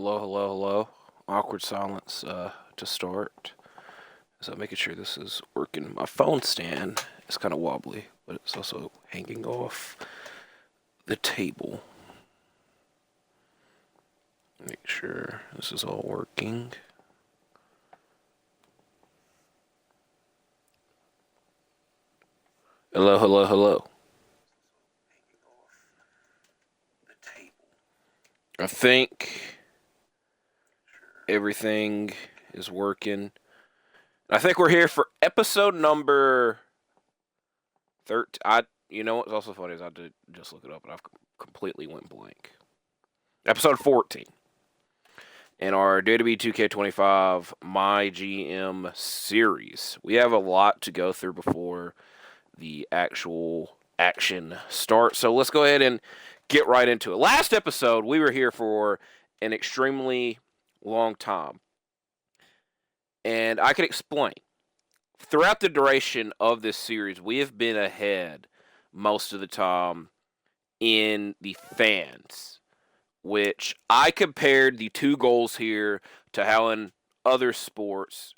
Hello, hello, hello. Awkward silence to start. So making sure this is working. My phone stand is kind of wobbly, but it's also hanging off the table. Make sure this is all working. Hello, hello, hello. I think everything is working. I think we're here for episode number 13. You know what's also funny is I did just look it up and I've completely went blank. Episode 14 in our WWE 2K25 MyGM Series. We have a lot to go through before the actual action starts, so let's go ahead and get right into it. Last episode, we were here for an extremely long time, and I can explain. Throughout the duration of this series, we have been ahead most of the time in the fans, which I compared the two goals here to how in other sports,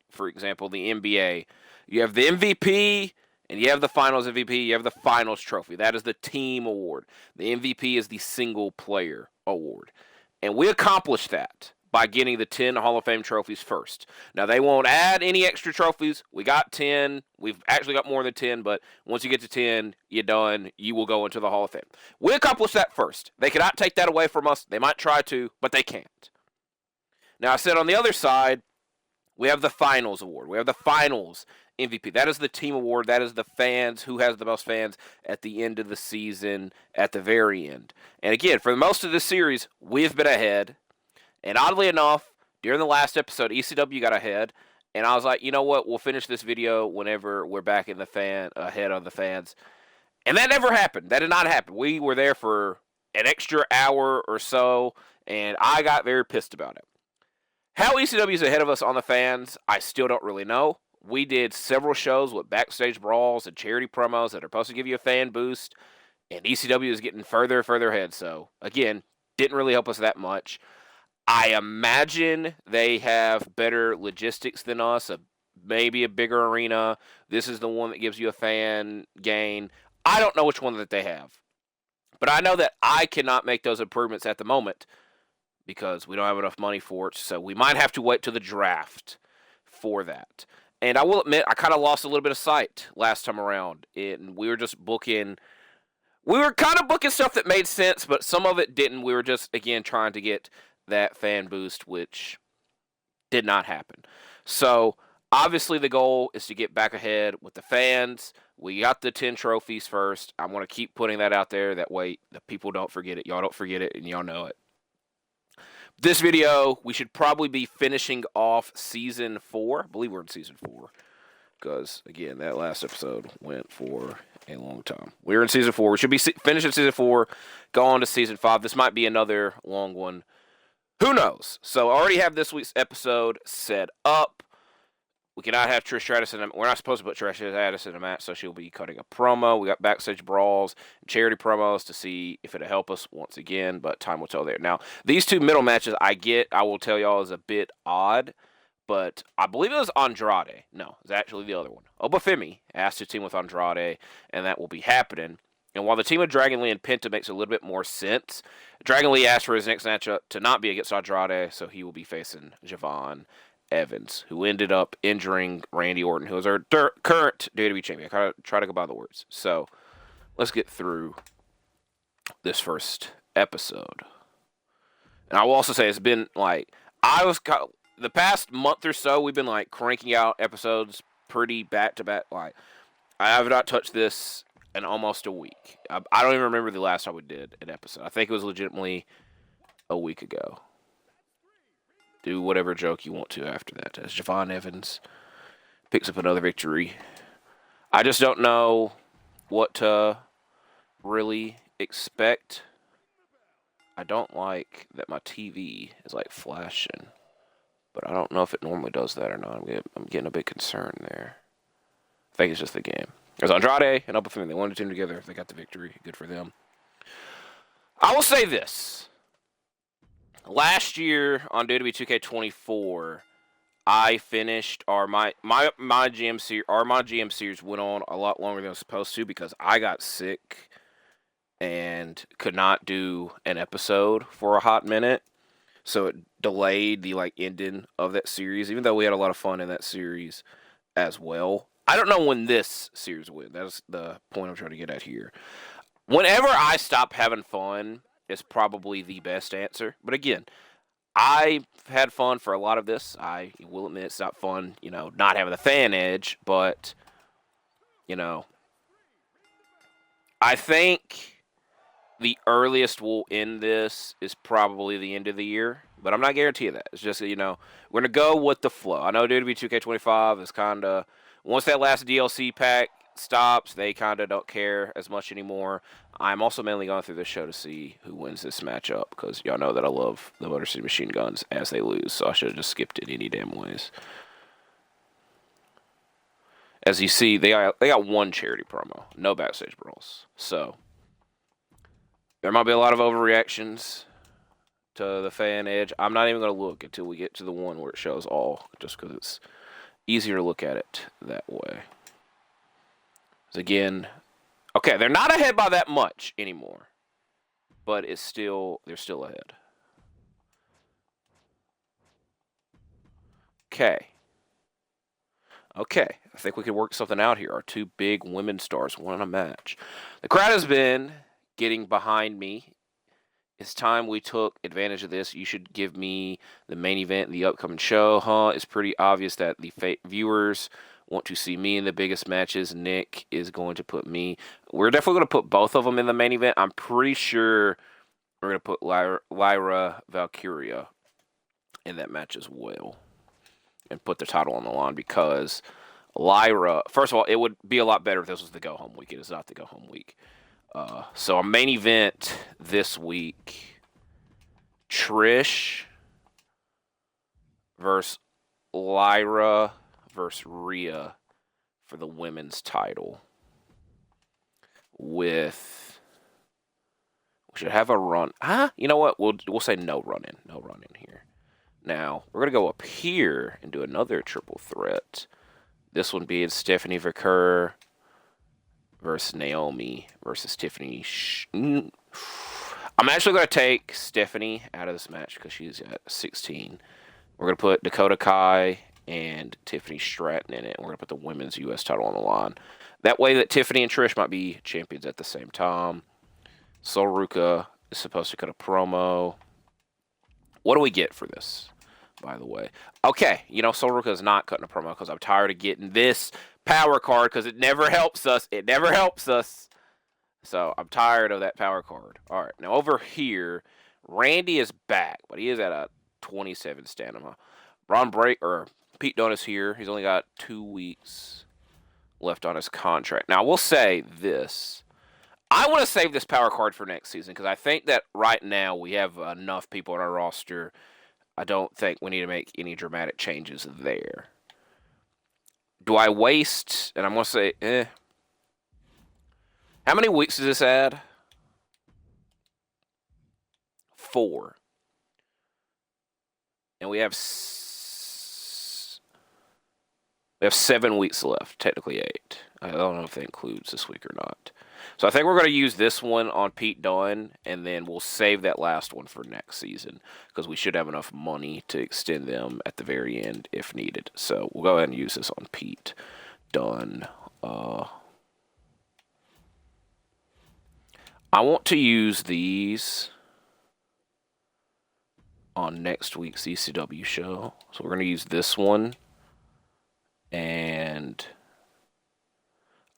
for example, the NBA, you have the MVP and you have the finals MVP, you have the finals trophy. That is the team award. The MVP is the single player award. And we accomplished that by getting the 10 Hall of Fame trophies first. Now, they won't add any extra trophies. We got 10. We've actually got more than 10, but once you get to 10, you're done. You will go into the Hall of Fame. We accomplished that first. They cannot take that away from us. They might try to, but they can't. Now, I said on the other side, we have the finals award. We have the finals MVP. That is the team award. That is the fans, who has the most fans at the end of the season, at the very end. And again, for most of this series, we've been ahead. And oddly enough, during the last episode, ECW got ahead, and I was like, you know what? We'll finish this video whenever we're back in the ahead of the fans. And that never happened. That did not happen. We were there for an extra hour or so, and I got very pissed about it. How ECW is ahead of us on the fans, I still don't really know. We did several shows with backstage brawls and charity promos that are supposed to give you a fan boost, and ECW is getting further and further ahead. So, again, didn't really help us that much. I imagine they have better logistics than us, maybe a bigger arena. This is the one that gives you a fan gain. I don't know which one that they have. But I know that I cannot make those improvements at the moment because we don't have enough money for it. So we might have to wait till the draft for that. And I will admit, I kind of lost a little bit of sight last time around. And we were just booking. We were kind of booking stuff that made sense, but some of it didn't. We were just, again, trying to get that fan boost, which did not happen. So, obviously, the goal is to get back ahead with the fans. We got the 10 trophies first. I want to keep putting that out there. That way, the people don't forget it. Y'all don't forget it, and y'all know it. This video, we should probably be finishing off Season 4. I believe we're in Season 4. Because, again, that last episode went for a long time. We're in Season 4. We should be finishing Season 4, go on to Season 5. This might be another long one. Who knows? So I already have this week's episode set up. We cannot have Trish Stratus in a... We're not supposed to put Trish Stratus in a match, so she'll be cutting a promo. We got backstage brawls and charity promos to see if it'll help us once again, but time will tell there. Now, these two middle matches I will tell y'all, is a bit odd, but I believe it was Andrade. No, it's actually the other one. Obafemi asked to team with Andrade, and that will be happening. And while the team of Dragon Lee and Penta makes a little bit more sense, Dragon Lee asked for his next matchup to not be against Andrade, so he will be facing Javon Evans, who ended up injuring Randy Orton, who is our current WWE champion. I try to go by the words. So let's get through this first episode. And I will also say it's been like, the past month or so, we've been like cranking out episodes pretty back to back. Like, I have not touched this in almost a week. I don't even remember the last time we did an episode. I think it was legitimately a week ago. Do whatever joke you want to after that. As Javon Evans picks up another victory. I just don't know what to really expect. I don't like that my TV is like flashing. But I don't know if it normally does that or not. I'm getting a bit concerned there. I think it's just the game. There's Andrade and Obafemi. They wanted to team together. They got the victory. Good for them. I will say this. Last year on WWE 2K24, I finished my GM series. Our MyGM series went on a lot longer than it was supposed to because I got sick and could not do an episode for a hot minute. So it delayed the ending of that series, even though we had a lot of fun in that series as well. I don't know when this series will win. That's the point I'm trying to get at here. Whenever I stop having fun is probably the best answer. But again, I've had fun for a lot of this. I will admit it's not fun, not having the fan edge, but, I think the earliest we'll end this is probably the end of the year, but I'm not guaranteeing that. It's just, we're going to go with the flow. I know WWE 2K25 is kind of, once that last DLC pack stops, they kind of don't care as much anymore. I'm also mainly going through this show to see who wins this matchup, because y'all know that I love the Motor City Machine Guns as they lose, so I should have just skipped it any damn ways. As you see, they got one charity promo, no backstage brawls. So there might be a lot of overreactions to the fan edge. I'm not even going to look until we get to the one where it shows all, just because it's easier to look at it that way. Again, okay, they're not ahead by that much anymore, but they're still ahead. Okay, I think we could work something out here. Our two big women stars won a match. The crowd has been getting behind me. It's time we took advantage of this. You should give me the main event in the upcoming show, huh? It's pretty obvious that the viewers want to see me in the biggest matches. Nick is going to put me. We're definitely going to put both of them in the main event. I'm pretty sure we're going to put Lyra Valkyria in that match as well and put the title on the line, because Lyra, first of all, it would be a lot better if this was the go-home week. It is not the go-home week. So our main event this week, Trish versus Lyra versus Rhea for the women's title. We should have a run. You know what? We'll say no run-in. No run-in here. Now, we're going to go up here and do another triple threat. This one being Stephanie Vaquer versus Naomi versus Tiffany. I'm actually going to take Stephanie out of this match because she's at 16. We're going to put Dakota Kai and Tiffany Stratton in it. We're going to put the women's U.S. title on the line. That way that Tiffany and Trish might be champions at the same time. Sol Ruka is supposed to cut a promo. What do we get for this, by the way? Okay, Sol Ruka is not cutting a promo because I'm tired of getting this power card because it never helps us. It never helps us. So I'm tired of that power card. All right, now over here, Randy is back, but he is at a 27 stamina. Bron Breakker, Pete Dunne is here. He's only got 2 weeks left on his contract. Now, I will say this. I want to save this power card for next season because I think that right now we have enough people on our roster. I don't think we need to make any dramatic changes there. Do I waste, and I'm going to say, How many weeks does this add? 4. And we have 7 weeks left, technically 8. I don't know if that includes this week or not. So I think we're going to use this one on Pete Dunne, and then we'll save that last one for next season because we should have enough money to extend them at the very end if needed. So we'll go ahead and use this on Pete Dunne. I want to use these on next week's ECW show. So we're going to use this one, and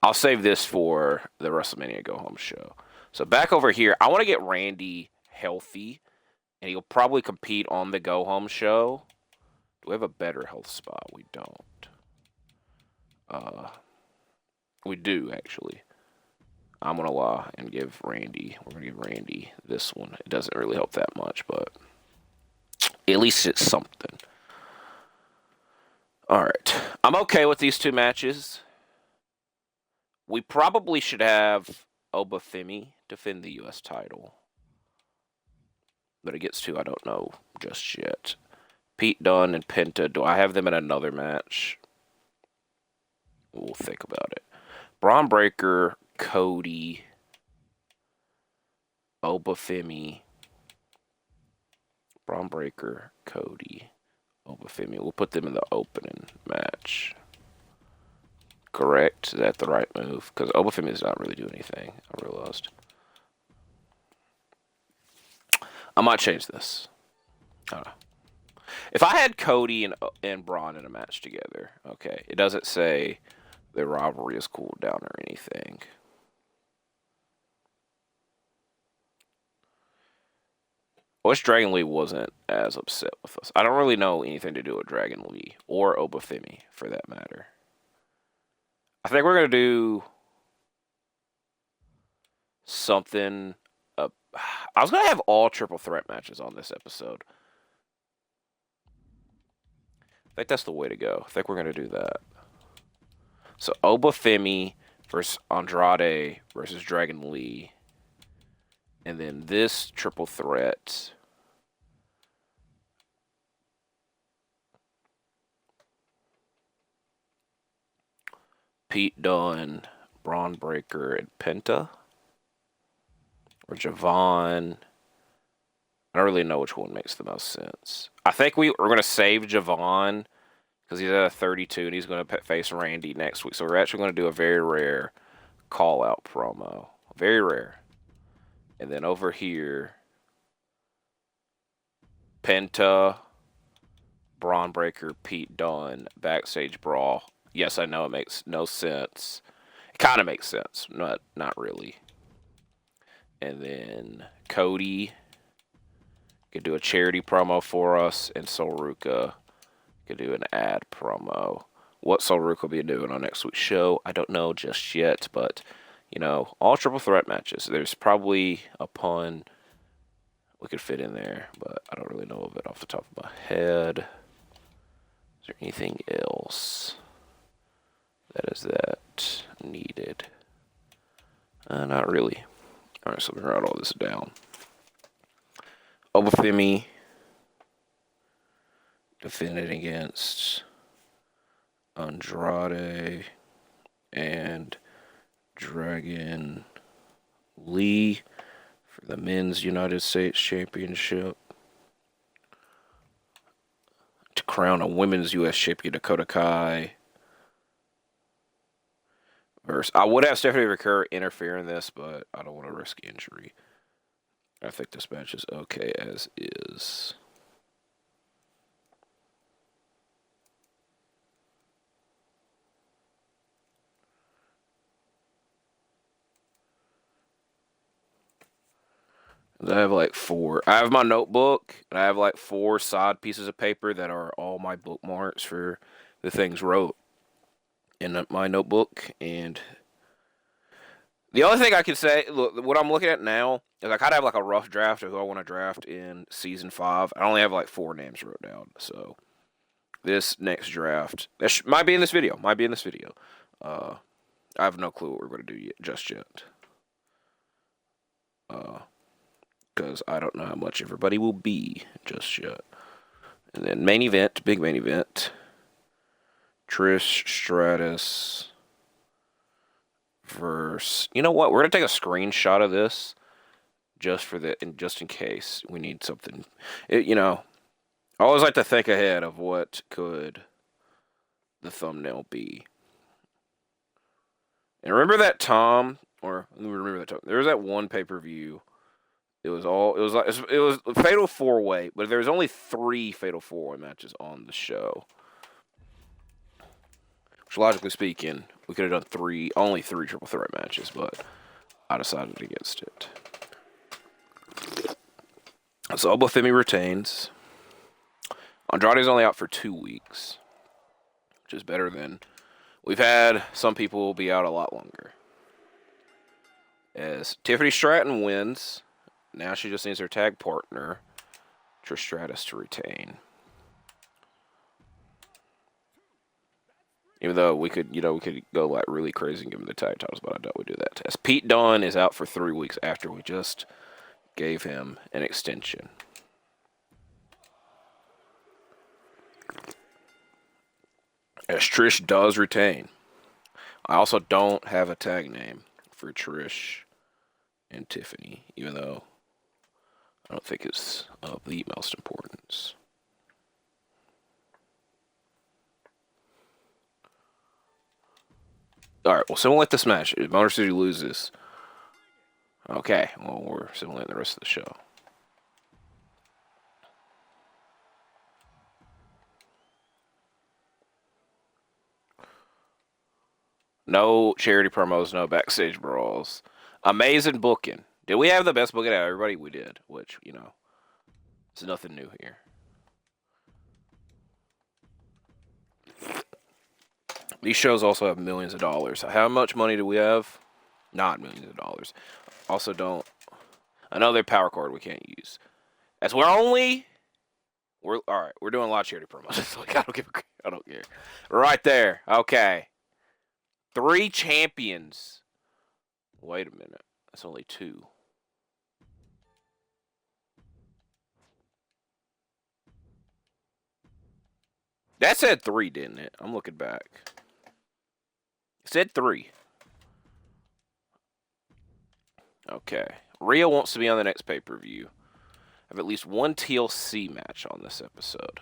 I'll save this for the WrestleMania go-home show. So back over here, I want to get Randy healthy, and he'll probably compete on the go-home show. Do we have a better health spot? We don't. We do, actually. I'm going to lie and give Randy, we're going to give Randy this one. It doesn't really help that much, but at least it's something. All right. I'm okay with these 2 matches. We probably should have Obafemi defend the U.S. title. but it gets to, I don't know just yet. Pete Dunne and Penta, do I have them in another match? We'll think about it. Bron Breakker, Cody, Obafemi. Bron Breakker, Cody, Obafemi. We'll put them in the opening match. Correct? Is that the right move? Because Obafemi does not really do anything, I realized. I might change this. I don't know. If I had Cody and Bron in a match together, okay, it doesn't say the rivalry has cooled down or anything. Wish Dragon Lee wasn't as upset with us. I don't really know anything to do with Dragon Lee or Obafemi, for that matter. I think we're going to do something. I was going to have all triple threat matches on this episode. I think that's the way to go. I think we're going to do that. So Obafemi versus Andrade versus Dragon Lee. And then this triple threat. Pete Dunne, Bron Breakker, and Penta. Or Javon. I don't really know which one makes the most sense. I think we're going to save Javon because he's at a 32 and he's going to face Randy next week. So we're actually going to do a very rare call-out promo. Very rare. And then over here, Penta, Bron Breakker, Pete Dunne, backstage brawl. Yes, I know it makes no sense. It kind of makes sense, not really. And then Cody could do a charity promo for us, and Solruka could do an ad promo. What Solruka will be doing on next week's show, I don't know just yet, but, you know, all triple threat matches. There's probably a pun we could fit in there, but I don't really know of it off the top of my head. Is there anything else that is that needed? Not really. All right, so let me write all this down. Obafemi defended against Andrade and Dragon Lee for the Men's United States Championship. To crown a Women's U.S. Champion, Dakota Kai. I would have Stephanie Recur interfere in this, but I don't want to risk injury. I think this match is okay as is. I have like four. I have my notebook, and I have like 4 side pieces of paper that are all my bookmarks for the things wrote in my notebook. And the only thing I can say, look, what I'm looking at now is I kind of have like a rough draft of who I want to draft in season 5. I only have like 4 names wrote down. So this next draft, might be in this video. I have no clue what we're going to do just yet. Because I don't know how much everybody will be just yet. And then main event, big main event. Trish Stratus versus... You know what? We're going to take a screenshot of this just in case we need something. I always like to think ahead of what could the thumbnail be. And remember that time, there was that one pay-per-view. It was a Fatal 4-Way, but there was only 3 Fatal 4-Way matches on the show. Which, logically speaking, we could have done only 3 triple threat matches, but I decided against it. So Obafemi retains. Andrade's only out for 2 weeks, which is better than we've had some people be out a lot longer. As Tiffany Stratton wins. Now she just needs her tag partner, Trish Stratus, to retain. Even though we could go like really crazy and give him the tag titles, but I doubt we do that. As Pete Dunne is out for 3 weeks after we just gave him an extension. As Trish does retain. I also don't have a tag name for Trish and Tiffany, even though I don't think it's of the most importance. Alright, we'll simulate this match. If Motor City loses. Okay, well, we're simulating the rest of the show. No charity promos, no backstage brawls. Amazing booking. Did we have the best booking out of everybody? We did, which, you know, it's nothing new here. These shows also have millions of dollars. How much money do we have? Not millions of dollars. Also don't... Another power card we can't use. As we're only... Alright, we're doing a lot of charity promos. Like, I don't care. Right there. Okay. 3 champions. Wait a minute. That's only 2. That said 3, didn't it? I'm looking back. It said 3. Okay. Rhea wants to be on the next pay-per-view. I have at least 1 TLC match on this episode.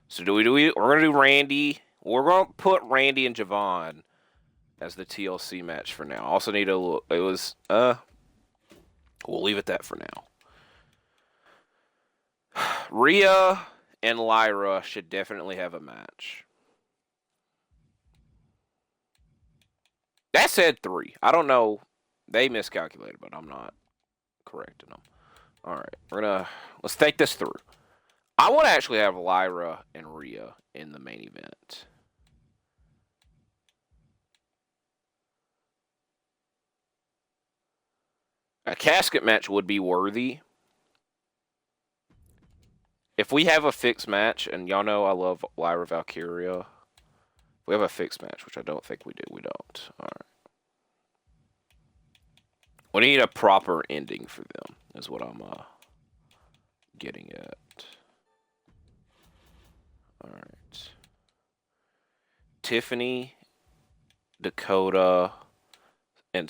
So we're going to do Randy. We're going to put Randy and Javon as the TLC match for now. Also need a look. It was, we'll leave it that for now. Rhea and Lyra should definitely have a match. That said 3. I don't know. They miscalculated, but I'm not correcting them. Alright, let's think this through. I want to actually have Lyra and Rhea in the main event. A casket match would be worthy. If we have a fixed match, and y'all know I love Lyra Valkyria. If we have a fixed match, which I don't think we do. We don't. Alright. We need a proper ending for them, is what I'm getting at. Alright. Tiffany, Dakota, and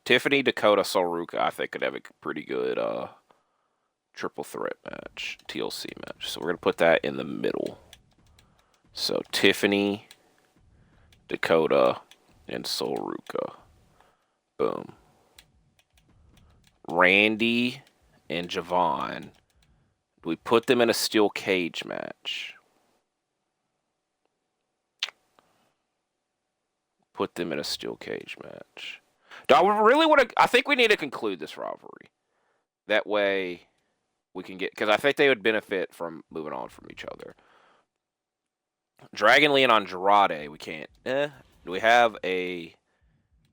Tiffany, Dakota, Solruka, I think could have a pretty good triple threat match, TLC match. So we're going to put that in the middle. So Tiffany, Dakota, and Solruka. Boom. Randy and Javon. Do we put them in a steel cage match? Put them in a steel cage match. Do I really want to... I think we need to conclude this rivalry. That way we can get... Because I think they would benefit from moving on from each other. Dragon Lee and Andrade, we can't... Do we have a...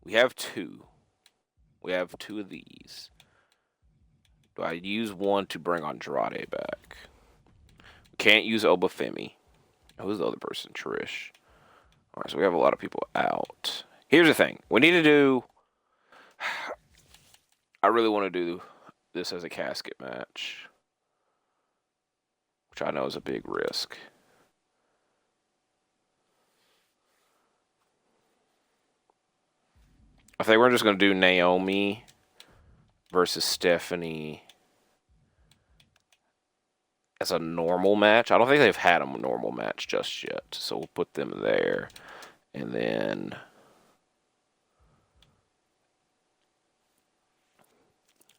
We have 2. We have 2 of these. Do I use 1 to bring Andrade back? We can't use Obafemi. Who's the other person? Trish. Alright, so we have a lot of people out. Here's the thing. We need to do... I really want to do this as a casket match. Which I know is a big risk. I think we're just going to do Naomi versus Stephanie as a normal match. I don't think they've had a normal match just yet. So we'll put them there. And then...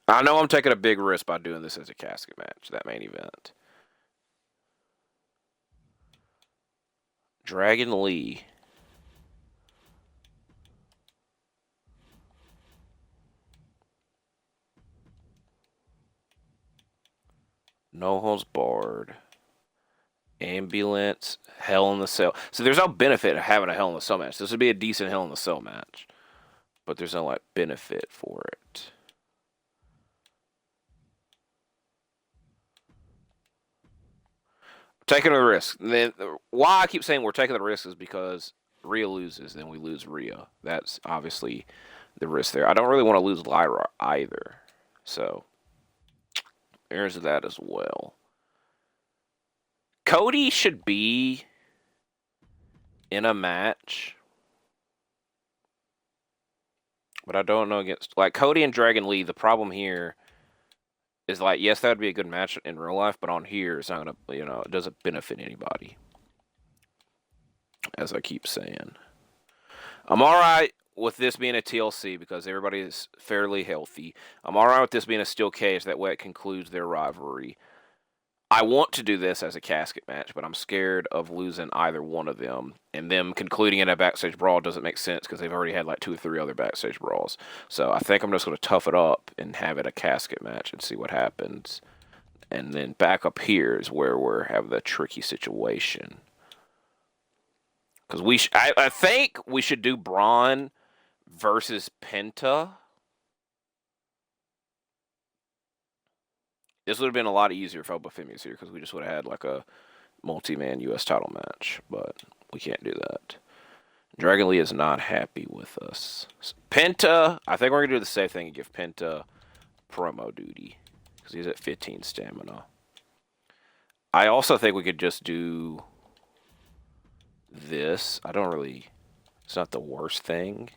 I know I'm taking a big risk by doing this as a casket match, that main event. Dragon Lee. No Holds Barred. Ambulance. Hell in the Cell. So there's no benefit of having a Hell in the Cell match. This would be a decent Hell in the Cell match. But there's no, like, benefit for it. Taking a risk. Then why I keep saying we're taking the risk is because Rhea loses, then we lose Rhea. That's obviously the risk there. I don't really want to lose Lyra either. So there's that as well. Cody should be in a match. But I don't know against, like, Cody and Dragon Lee. The problem here is, like, yes, that would be a good match in real life, but on here, it's not going to, it doesn't benefit anybody. As I keep saying. I'm all right with this being a TLC because everybody is fairly healthy. I'm all right with this being a steel cage. That way it concludes their rivalry. I want to do this as a casket match, but I'm scared of losing either one of them. And them concluding in a backstage brawl doesn't make sense because they've already had like 2 or 3 other backstage brawls. So I think I'm just going to tough it up and have it a casket match and see what happens. And then back up here is where we have the tricky situation. Because I think we should do Bron versus Penta. This would have been a lot easier if Obafemi was here because we just would have had like a multi-man U.S. title match, but we can't do that. Dragon Lee is not happy with us. Penta, I think we're going to do the same thing and give Penta promo duty because he's at 15 stamina. I also think we could just do this. It's not the worst thing.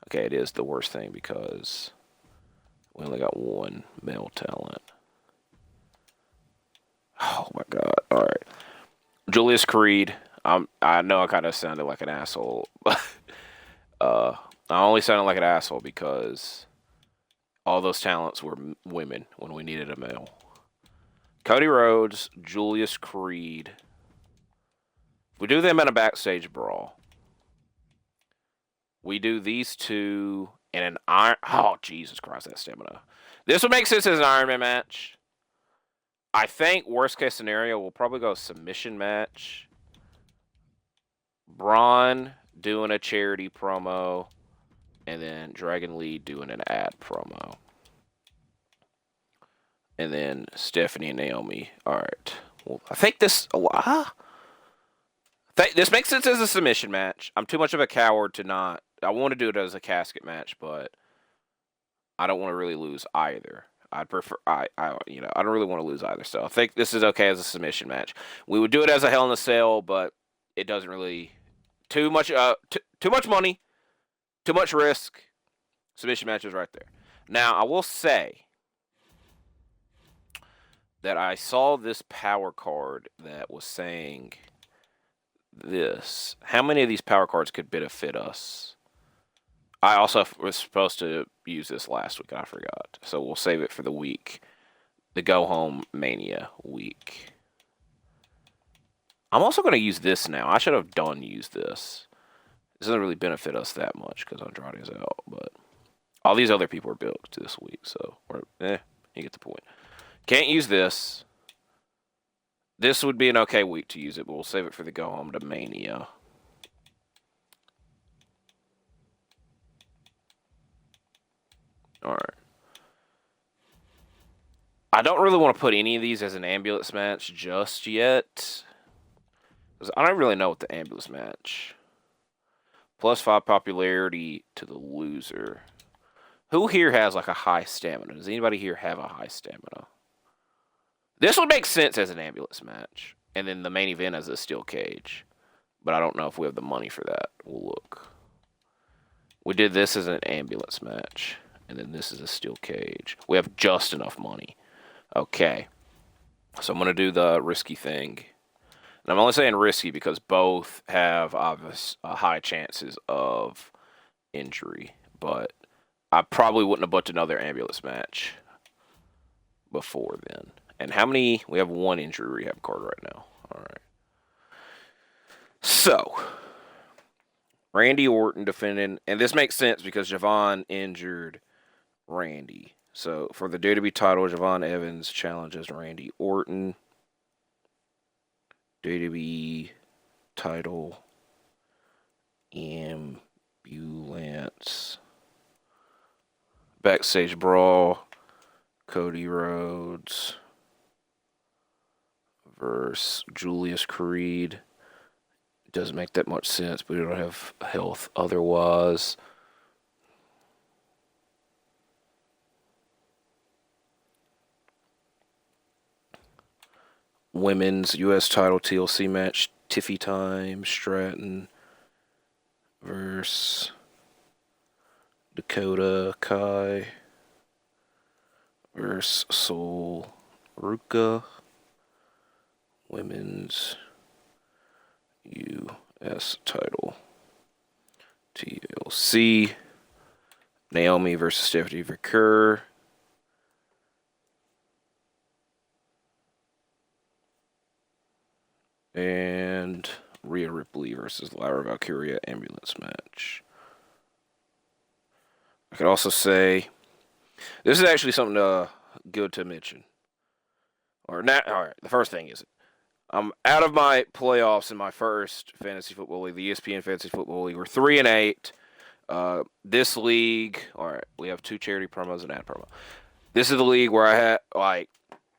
Okay, it is the worst thing because we only got one male talent. Oh my god. Alright. Julius Creed. I know I kind of sounded like an asshole. I only sounded like an asshole because all those talents were women when we needed a male. Cody Rhodes, Julius Creed. We do them in a backstage brawl. We do these two in an iron... Oh, Jesus Christ, that stamina. This would make sense as an Iron Man match. I think worst case scenario, we'll probably go submission match. Braun doing a charity promo. And then Dragon Lee doing an ad promo. And then Stephanie and Naomi. Alright. Well, I think this... This makes sense as a submission match. I'm too much of a coward to not... I want to do it as a casket match, but I don't want to really lose either. I'd prefer... I don't really want to lose either, so I think this is okay as a submission match. We would do it as a Hell in a Cell, but it doesn't really... Too much money, too much risk. Submission match is right there. Now, I will say that I saw this power card that was saying this. How many of these power cards could benefit us? I also was supposed to use this last week, and I forgot. So we'll save it for the week. The Go Home Mania week. I'm also going to use this now. I should have used this. This doesn't really benefit us that much because Andrade's out, but all these other people are booked this week, so you get the point. Can't use this. This would be an okay week to use it, but we'll save it for the Go Home to Mania. Alright. I don't really want to put any of these as an ambulance match just yet. Because I don't really know what the ambulance match. +5 popularity to the loser. Who here has like a high stamina? Does anybody here have a high stamina? This would make sense as an ambulance match. And then the main event as a steel cage. But I don't know if we have the money for that. We'll look. We did this as an ambulance match. And then this is a steel cage. We have just enough money. Okay. So I'm going to do the risky thing. And I'm only saying risky because both have obvious high chances of injury. But I probably wouldn't have booked another ambulance match before then. And how many? We have one injury rehab card right now. All right. So, Randy Orton defending. And this makes sense because Javon injured Randy. So, for the WWE title, Javon Evans challenges Randy Orton. WWE title. Ambulance. Backstage brawl. Cody Rhodes versus Julius Creed. Doesn't make that much sense, but we don't have health otherwise. Women's U.S. title TLC match. Tiffy Time Stratton versus Dakota Kai versus Sol Ruka. Women's U.S. title. TLC. Naomi versus Stephanie McCurr. And Rhea Ripley versus Lyra Valkyria ambulance match. I could also say this is actually something good to mention. All right, the first thing is I'm out of my playoffs in my first fantasy football league, the ESPN Fantasy Football League. We're 3-8. This league, all right, we have 2 charity promos and ad promo. This is the league where I had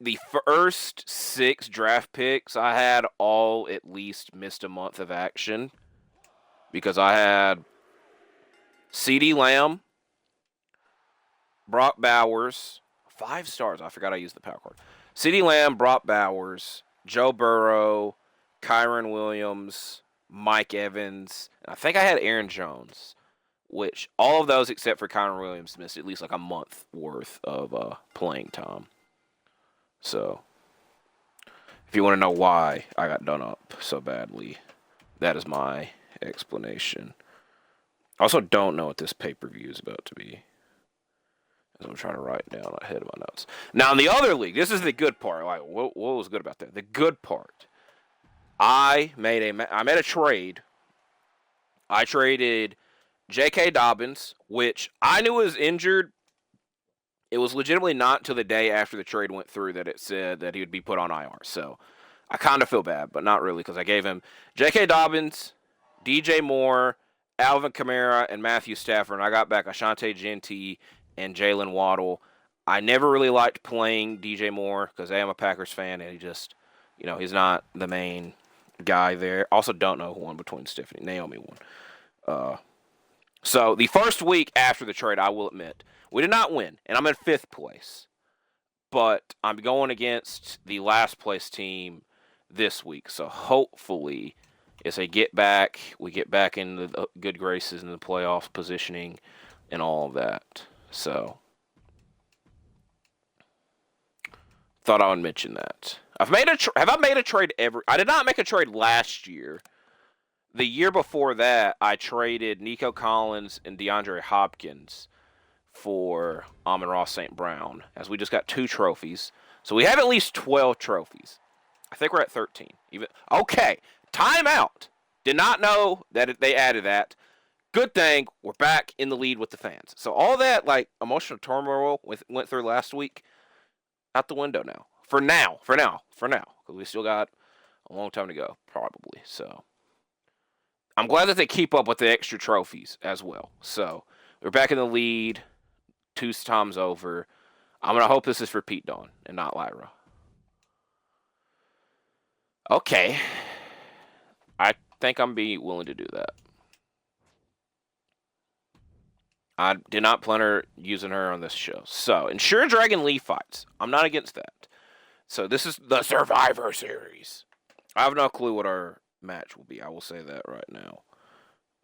the first 6 draft picks. I had all at least missed a month of action because I had CeeDee Lamb, Brock Bowers, 5 stars. I forgot I used the power card. CeeDee Lamb, Brock Bowers, Joe Burrow, Kyron Williams, Mike Evans, and I think I had Aaron Jones, which all of those except for Kyron Williams missed at least like a month worth of playing time. So, if you want to know why I got done up so badly, that is my explanation. I also don't know what this pay-per-view is about to be, as I'm trying to write down ahead of my notes. Now, in the other league, this is the good part. Like, what was good about that? The good part. I made a trade. I traded J.K. Dobbins, which I knew was injured. It was legitimately not until the day after the trade went through that it said that he would be put on IR. So I kind of feel bad, but not really, because I gave him J.K. Dobbins, DJ Moore, Alvin Kamara, and Matthew Stafford. And I got back Ashante Genty and Jalen Waddle. I never really liked playing DJ Moore because I am a Packers fan, and he just, he's not the main guy there. Also don't know who won between Stephanie. Naomi won. So the first week after the trade, I will admit, we did not win, and I'm in 5th place. But I'm going against the last place team this week. So hopefully, as I get back, we get back in the good graces in the playoff positioning and all of that. So, thought I would mention that. Have I made a trade ever? I did not make a trade last year. The year before that, I traded Nico Collins and DeAndre Hopkins for Amon-Ra St. Brown, as we just got 2 trophies. So we have at least 12 trophies. I think we're at 13. Okay, timeout. Did not know that they added that. Good thing we're back in the lead with the fans. So all that emotional turmoil went through last week, out the window now. For now. Because we still got a long time to go, probably. So I'm glad that they keep up with the extra trophies as well. So we're back in the lead. 2 times over. I'm going to hope this is for Pete Dunne and not Lyra. Okay. I think I'm willing to do that. I did not plan on using her on this show. So, Ensure Dragon Lee fights. I'm not against that. So, this is the Survivor Series. I have no clue what our match will be. I will say that right now.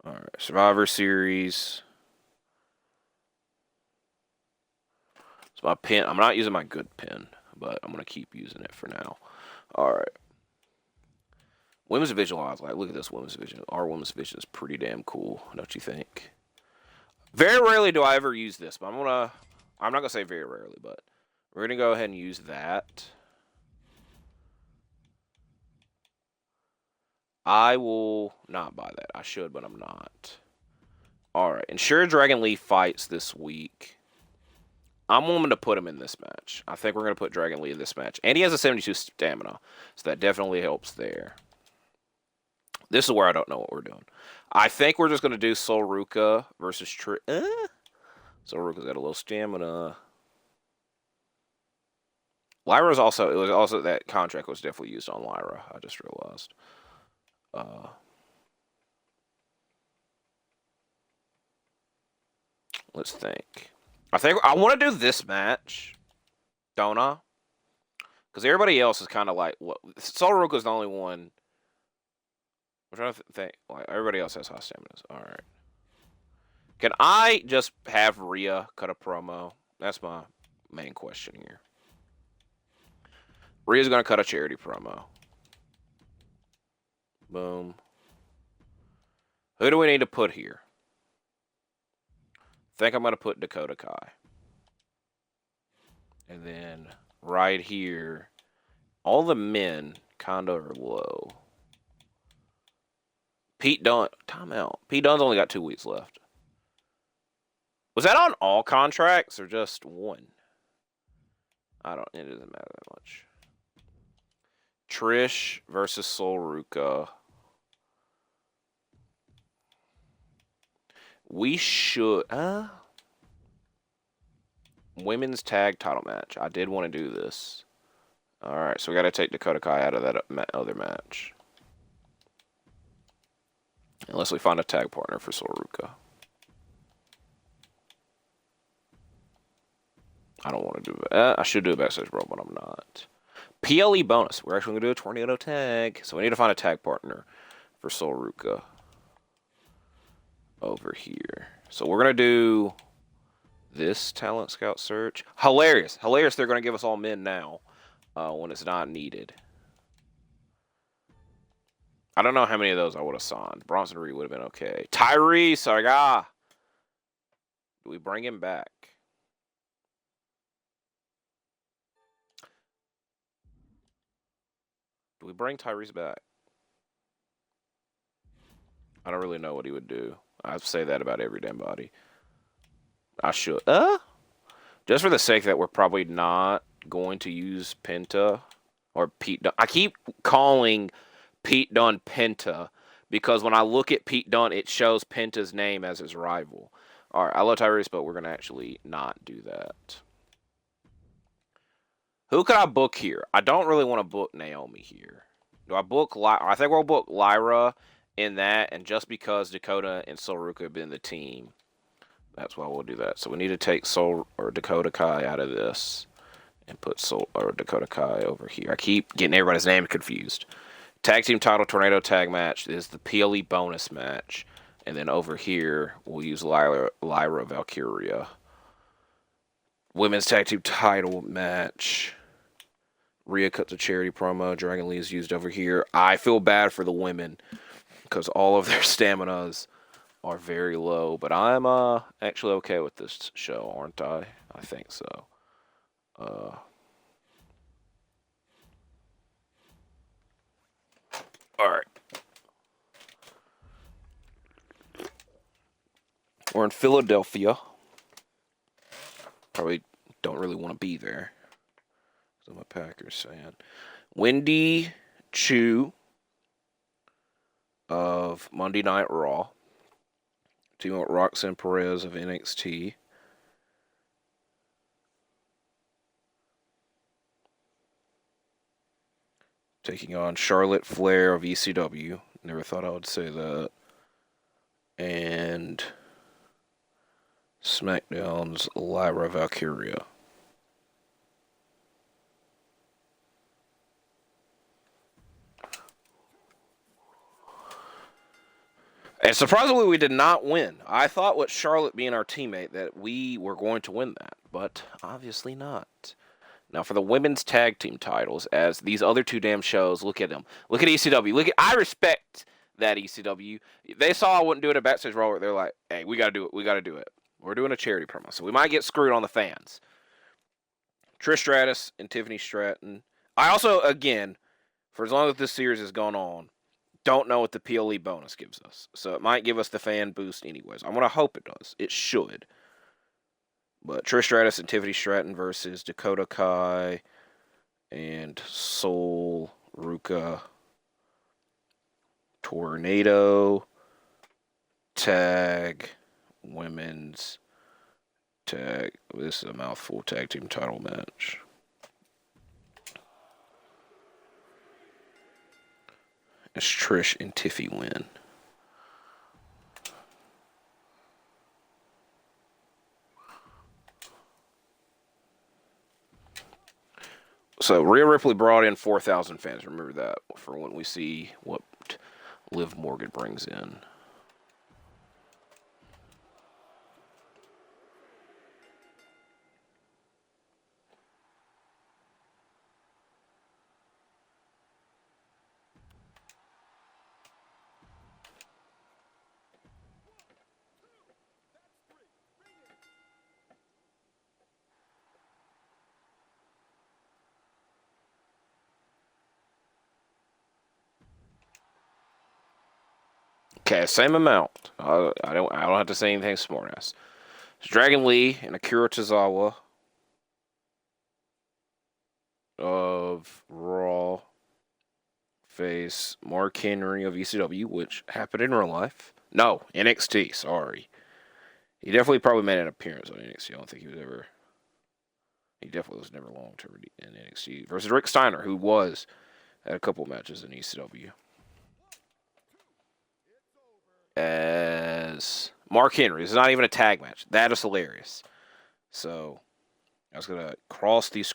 All right. Survivor Series. My pen, I'm not using my good pen, but I'm going to keep using it for now. All right. Women's division, look at this women's division. Our women's division is pretty damn cool, don't you think? Very rarely do I ever use this, but I'm not going to say very rarely, but we're going to go ahead and use that. I will not buy that. I should, but I'm not. All right. Ensure Dragon Lee fights this week. I'm willing to put him in this match. I think we're going to put Dragon Lee in this match. And he has a 72 stamina, so that definitely helps there. This is where I don't know what we're doing. I think we're just going to do Sol Ruka versus Trish. Sol Ruka's got a little stamina. Lyra's also, that contract was definitely used on Lyra. I just realized. Let's think. I think I want to do this match, don't I? Because everybody else is kind of like, Sol Ruka's the only one I'm trying to think. Like, everybody else has high staminas. All right. Can I just have Rhea cut a promo? That's my main question here. Rhea's going to cut a charity promo. Boom. Who do we need to put here? I think I'm going to put Dakota Kai. And then right here, all the men kind of are low. Pete Dunne, timeout. Pete Dunne's only got 2 weeks left. Was that on all contracts or just one? It doesn't matter that much. Trish versus Sol Ruka. We should, women's tag title match. I did want to do this. All right, so we got to take Dakota Kai out of that other match. Unless we find a tag partner for Sol Ruka. I don't want to do it. I should do a backstage brawl, but I'm not. PLE bonus. We're actually going to do a tornado tag. So we need to find a tag partner for Sol Ruka. Over here. So we're going to do this talent scout search. Hilarious. Hilarious they're going to give us all men now when it's not needed. I don't know how many of those I would have signed. Bronson Reed would have been okay. Tyrese, do we bring him back? Do we bring Tyrese back? I don't really know what he would do. I say that about every damn body. I should. Just for the sake that we're probably not going to use Penta or Pete Dunne. I keep calling Pete Dunne Penta because when I look at Pete Dunne, it shows Penta's name as his rival. All right, I love Tyrese, but we're going to actually not do that. Who could I book here? I don't really want to book Naomi here. Do I book Lyra? I think we'll book Lyra in that, and just because Dakota and Sol Ruka have been the team, that's why we'll do that. So we need to take Dakota Kai out of this and put Dakota Kai over here. I keep getting everybody's name confused. Tag team title tornado tag match is the PLE bonus match, and then over here we'll use Lyra Valkyria. Women's tag team title match. Rhea cuts a charity promo. Dragon Lee is used over here. I feel bad for the women because all of their staminas are very low. But I'm actually okay with this show, aren't I? I think so. All right. We're in Philadelphia. Probably don't really want to be there. I'm a Packers fan. Wendy Chu of Monday Night Raw. Team with Roxanne Perez of NXT. Taking on Charlotte Flair of ECW. Never thought I would say that. And SmackDown's Lyra Valkyria. And surprisingly, we did not win. I thought with Charlotte being our teammate that we were going to win that, but obviously not. Now for the women's tag team titles, as these other two damn shows, look at them. Look at ECW. I respect that ECW. They saw I wouldn't do it at Backstage Raw. They're like, hey, we got to do it. We got to do it. We're doing a charity promo, so we might get screwed on the fans. Trish Stratus and Tiffany Stratton. I also, again, for as long as this series has gone on, don't know what the PLE bonus gives us. So it might give us the fan boost anyways. I'm going to hope it does. It should. But Trish Stratus and Tiffany Stratton versus Dakota Kai and Sol Ruka. Tornado tag women's tag. This is a mouthful tag team title match. It's Trish and Tiffy win. So Rhea Ripley brought in 4,000 fans. Remember that for when we see what Liv Morgan brings in. Okay, same amount. I don't have to say anything smartass. It's Dragon Lee and Akira Tozawa of Raw face Mark Henry of ECW, which happened in real life. No, NXT. Sorry, he definitely probably made an appearance on NXT. I don't think he was ever. He definitely was never long term in NXT versus Rick Steiner, who was at a couple matches in ECW. As Mark Henry. This is not even a tag match. That is hilarious. So I was gonna cross these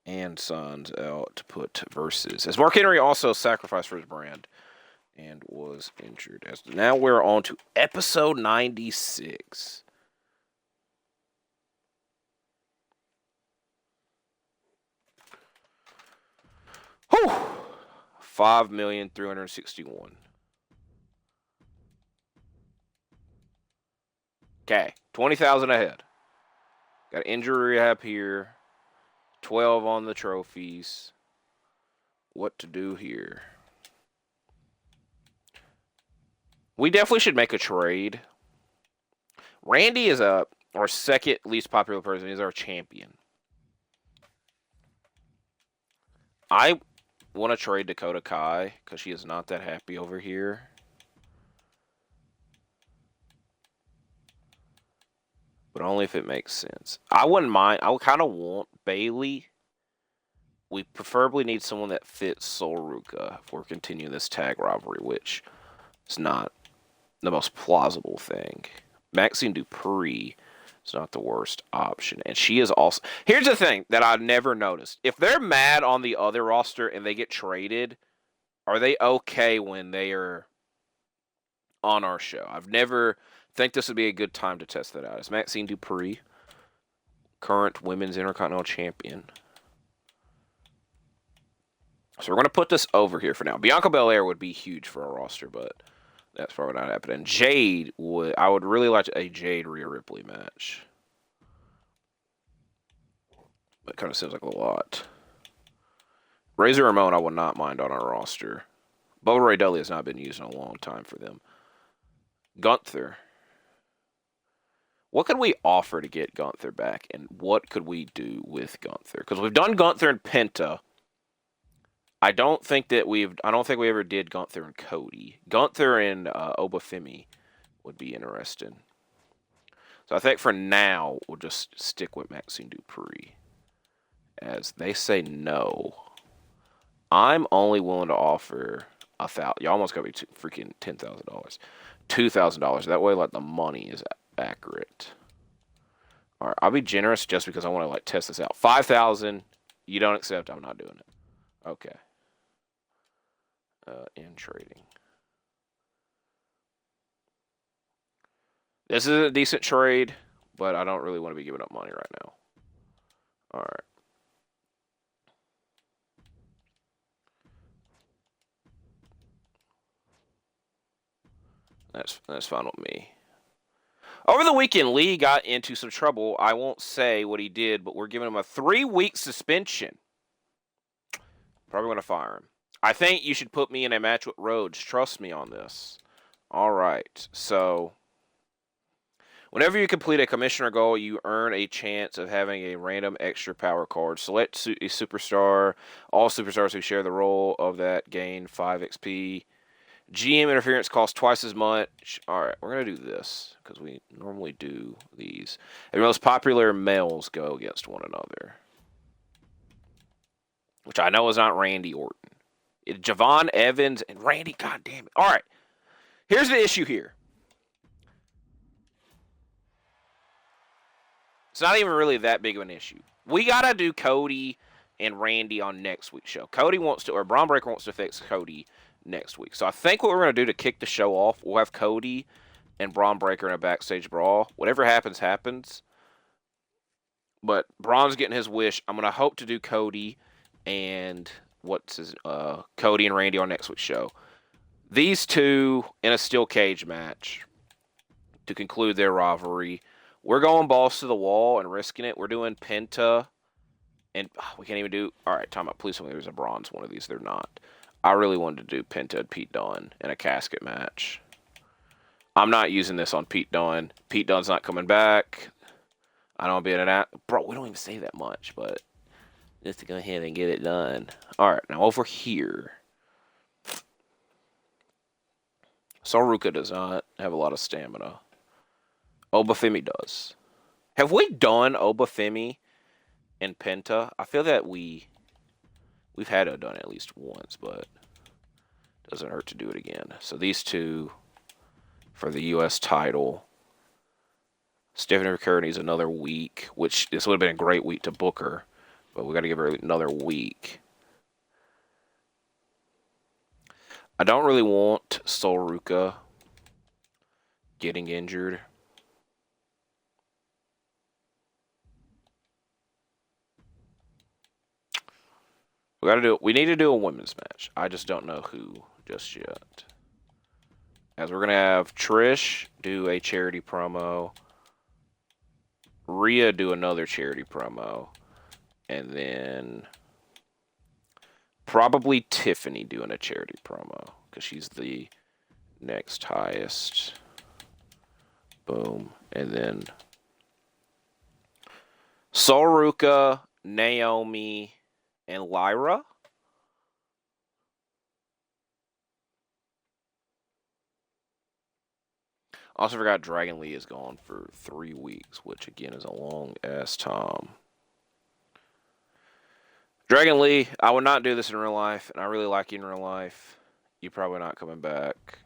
and sons out to put versus. As Mark Henry also sacrificed for his brand and was injured. As now we're on to episode 96. Whew! 5,361,000. Okay, 20,000 ahead. Got injury rehab here. 12 on the trophies. What to do here? We definitely should make a trade. Randy is our second least popular person. He's our champion. I want to trade Dakota Kai because she is not that happy over here. But only if it makes sense. I wouldn't mind. I would kind of want Bailey. We preferably need someone that fits Sol Ruka if we're continuing this tag rivalry, which is not the most plausible thing. Maxine Dupree is not the worst option. And she is also... Here's the thing that I've never noticed. If they're mad on the other roster and they get traded, are they okay when they are on our show? I've never... think this would be a good time to test that out. It's Maxine Dupree, current Women's Intercontinental Champion. So we're going to put this over here for now. Bianca Belair would be huge for our roster, but that's probably not happening. Jade would... I would really like a Jade Rhea Ripley match. That kind of seems like a lot. Razor Ramon I would not mind on our roster. Bubba Ray Dudley has not been used in a long time for them. Gunther. What could we offer to get Gunther back, and what could we do with Gunther? Because we've done Gunther and Penta. I don't think we ever did Gunther and Cody. Gunther and Obafemi would be interesting. So I think for now we'll just stick with Maxine Dupree, as they say no. I'm only willing to offer $1,000. You almost got to be freaking $10,000, $2,000. That way, like, the money is accurate. All right, I'll be generous just because I want to, like, test this out. 5,000. You don't accept. I'm not doing it. Okay. In trading. This is a decent trade, but I don't really want to be giving up money right now. All right. That's fine with me. Over the weekend, Lee got into some trouble. I won't say what he did, but we're giving him a 3-week suspension. Probably going to fire him. I think you should put me in a match with Rhodes. Trust me on this. All right. So, whenever you complete a commissioner goal, you earn a chance of having a random extra power card. Select a superstar. All superstars who share the role of that gain 5 XP. GM interference costs twice as much. All right, we're going to do this because we normally do these. And the most popular males go against one another, which I know is not Randy Orton. It's Javon Evans and Randy. God damn it. All right, here's the issue here. It's not even really that big of an issue. We got to do Cody and Randy on next week's show. Bron Breakker wants to fix Cody next week. So I think what we're going to do to kick the show off, we'll have Cody and Bron Breakker in a backstage brawl. Whatever happens, happens. But Bron's getting his wish. I'm going to hope to do Cody and Cody and Randy on next week's show. These two in a steel cage match to conclude their rivalry. We're going balls to the wall and risking it. We're doing Penta. And we can't even do... All right, time out. Please tell me there's a bronze one of these. They're not. I really wanted to do Penta and Pete Dunne in a casket match. I'm not using this on Pete Dunne. Pete Dunne's not coming back. I don't want to be in an... Bro, we don't even say that much, but... Just to go ahead and get it done. All right, now over here. Saruka does not have a lot of stamina. Obafemi does. Have we done Obafemi and Penta? I feel that we've had it done at least once, but it doesn't hurt to do it again. So these two for the U.S. title. Stephanie McCurry needs another week, which this would have been a great week to book her, but we got to give her another week. I don't really want Saruka getting injured. We need to do a women's match. I just don't know who just yet. As we're gonna have Trish do a charity promo, Rhea do another charity promo, and then probably Tiffany doing a charity promo because she's the next highest. Boom, and then Saruka, Naomi, and Lyra. Also forgot Dragon Lee is gone for 3 weeks, which again is a long-ass time. Dragon Lee, I would not do this in real life, and I really like you in real life. You're probably not coming back.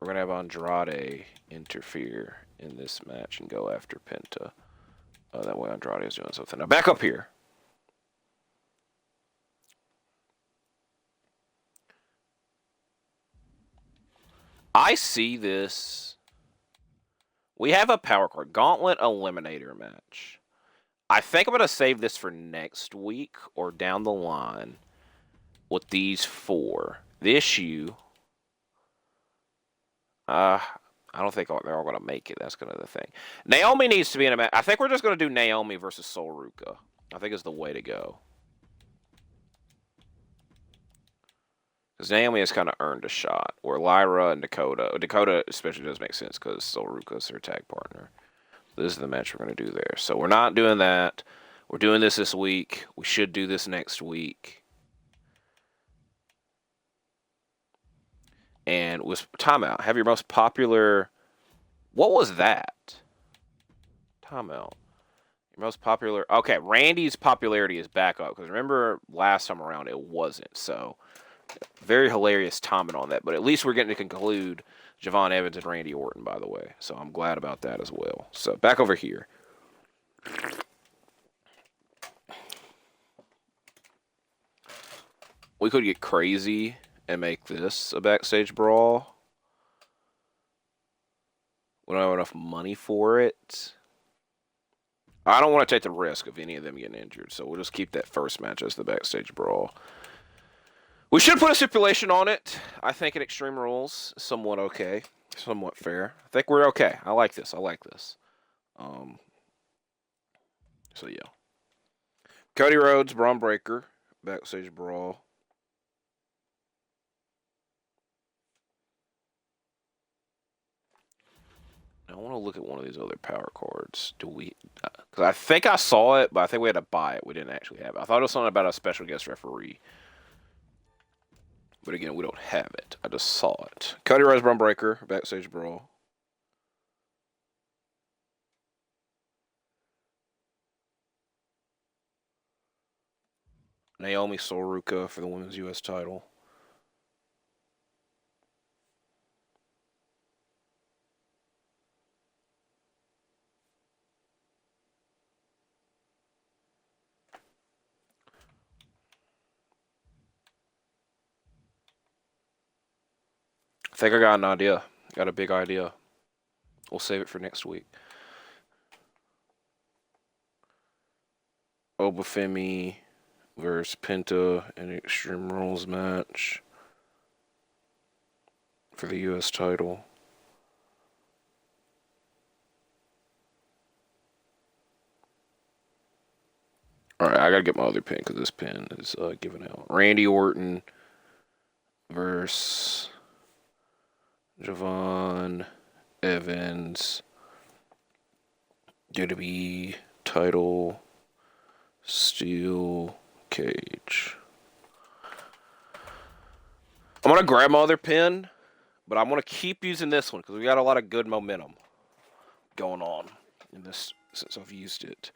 We're going to have Andrade interfere in this match and go after Penta. That way Andrade is doing something. Now back up here. I see this. We have a power card. Gauntlet Eliminator match. I think I'm going to save this for next week or down the line with these 4. The issue... I don't think they're all going to make it. That's kind of the thing. Naomi needs to be in a match. I think we're just going to do Naomi versus Saruka. I think it's the way to go. Because Naomi has kind of earned a shot. Or Lyra and Dakota. Dakota especially does make sense because Saruka is her tag partner. This is the match we're going to do there. So we're not doing that. We're doing this week. We should do this next week. And with timeout, have your most popular... What was that? Timeout. Your most popular... Okay, Randy's popularity is back up. Because remember, last time around, it wasn't. So, very hilarious timing on that. But at least we're getting to conclude Javon Evans and Randy Orton, by the way. So, I'm glad about that as well. So, back over here. We could get crazy and make this a backstage brawl. We don't have enough money for it. I don't want to take the risk of any of them getting injured, so we'll just keep that first match as the backstage brawl. We should put a stipulation on it. I think in Extreme Rules, somewhat okay. Somewhat fair. I think we're okay. I like this. I like this. So, yeah. Cody Rhodes, Bron Breakker, backstage brawl. I want to look at one of these other power cards. Do we... Because I think I saw it, but I think we had to buy it. We didn't actually have it. I thought it was something about a special guest referee. But again, we don't have it. I just saw it. Cody Rhodes, Bron Breakker, backstage brawl. Naomi Saruka for the women's U.S. title. think I got an idea. Got a big idea. We'll save it for next week. Obafemi versus Penta in an Extreme Rules match for the U.S. title. Alright, I gotta get my other pen because this pen is giving out. Randy Orton versus Javon Evans. WWE title steel cage. I'm going to grab my other pen, but I'm going to keep using this one because we got a lot of good momentum going on in this since I've used it.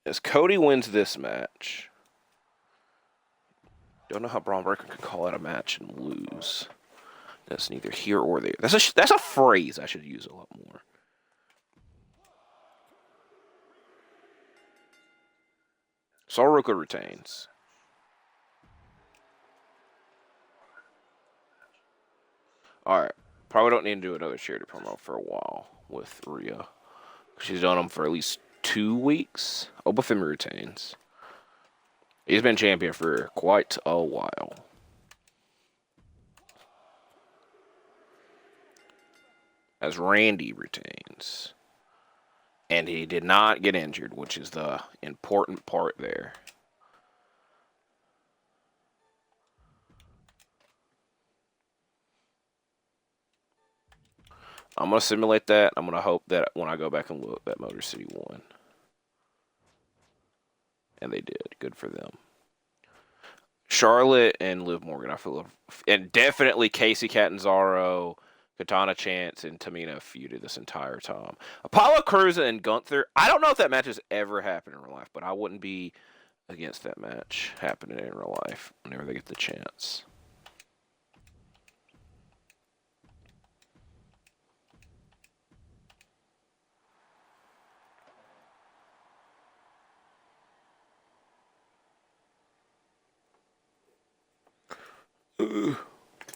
As Cody wins this match, don't know how Bron Breakker could call out a match and lose. That's neither here or there. That's a phrase I should use a lot more. Solruka retains. Alright. Probably don't need to do another charity promo for a while with Rhea. She's done them for at least 2 weeks. Obafemi retains. He's been champion for quite a while. As Randy retains. And he did not get injured, which is the important part there. I'm going to simulate that. I'm going to hope that when I go back and look, that Motor City won. And they did. Good for them. Charlotte and Liv Morgan, I feel. And definitely Casey Catanzaro, Katana Chance, and Tamina feuded this entire time. Apollo Crews and Gunther, I don't know if that match has ever happened in real life, but I wouldn't be against that match happening in real life whenever they get the chance.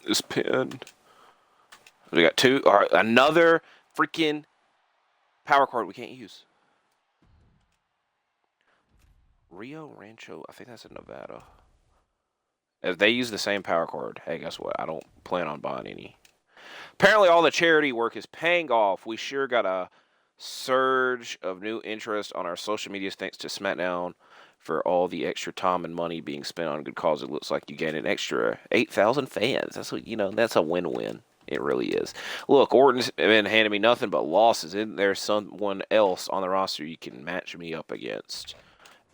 This pen. We got two. All right, another freaking power card we can't use. Rio Rancho. I think that's in Nevada. If they use the same power card, hey, guess what? I don't plan on buying any. Apparently, all the charity work is paying off. We sure got a surge of new interest on our social medias thanks to SmackDown. For all the extra time and money being spent on a good cause, it looks like you gain an extra 8,000 fans. That's what that's a win-win. It really is. Look, Orton's been handing me nothing but losses. Isn't there someone else on the roster you can match me up against?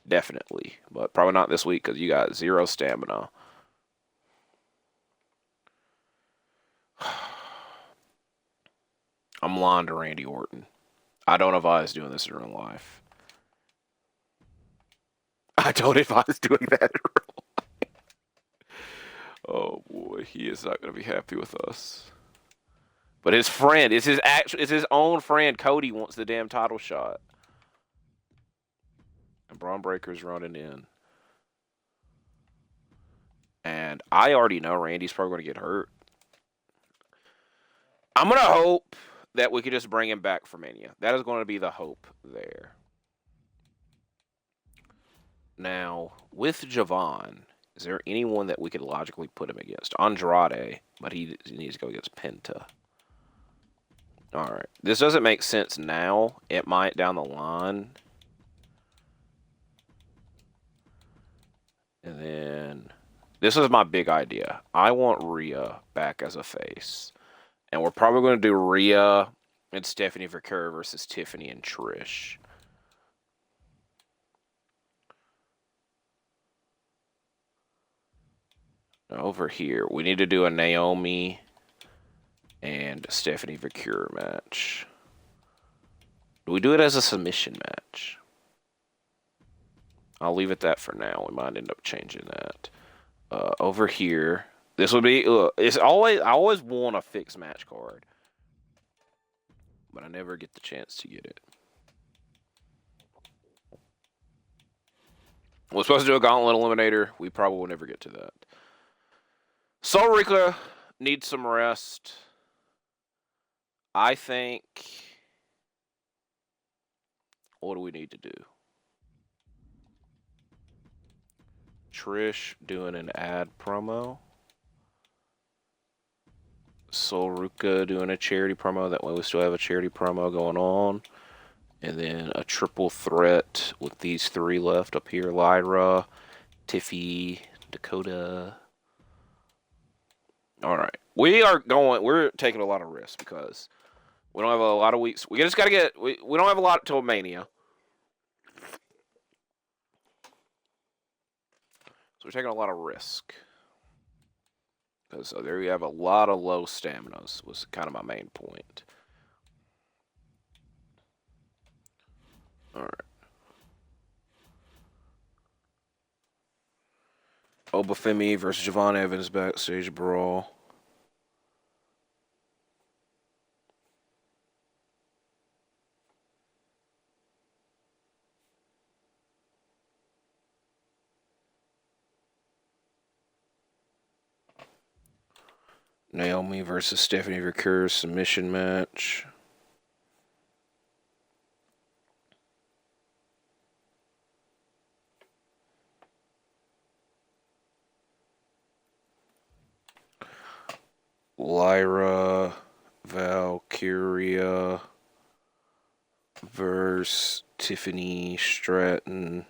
Definitely, but probably not this week because you got 0 stamina. I'm lying to Randy Orton. I don't advise doing this in real life. I don't advise doing that in real life. Oh boy, he is not going to be happy with us. But his friend, it's his own friend, Cody, wants the damn title shot. And Bron Breakker's running in. And I already know Randy's probably going to get hurt. I'm going to hope that we could just bring him back for Mania. That is going to be the hope there. Now, with Javon, is there anyone that we could logically put him against? Andrade, but he needs to go against Penta. Alright. This doesn't make sense now. It might down the line. And then, this is my big idea. I want Rhea back as a face. And we're probably going to do Rhea and Stephanie Vaquer versus Tiffany and Trish. Over here, we need to do a Naomi and Stephanie Vaquer match. Do we do it as a submission match? I'll leave it that for now. We might end up changing that. Over here, this would be. I always want a fixed match card, but I never get the chance to get it. We're supposed to do a gauntlet eliminator. We probably will never get to that. Solruka needs some rest. I think... What do we need to do? Trish doing an ad promo. Solruka doing a charity promo. That way we still have a charity promo going on. And then a triple threat with these three left up here. Lyra, Tiffy, Dakota. Alright. We're taking a lot of risks because we don't have a lot of weeks. We just got to get... We don't have a lot till Mania. So we're taking a lot of risk. Because there you have a lot of low staminas, was kind of my main point. Alright. Obafemi versus Javon Evans backstage brawl. Naomi versus Stephanie Vickers submission match. Lyra Valkyria versus Tiffany Stratton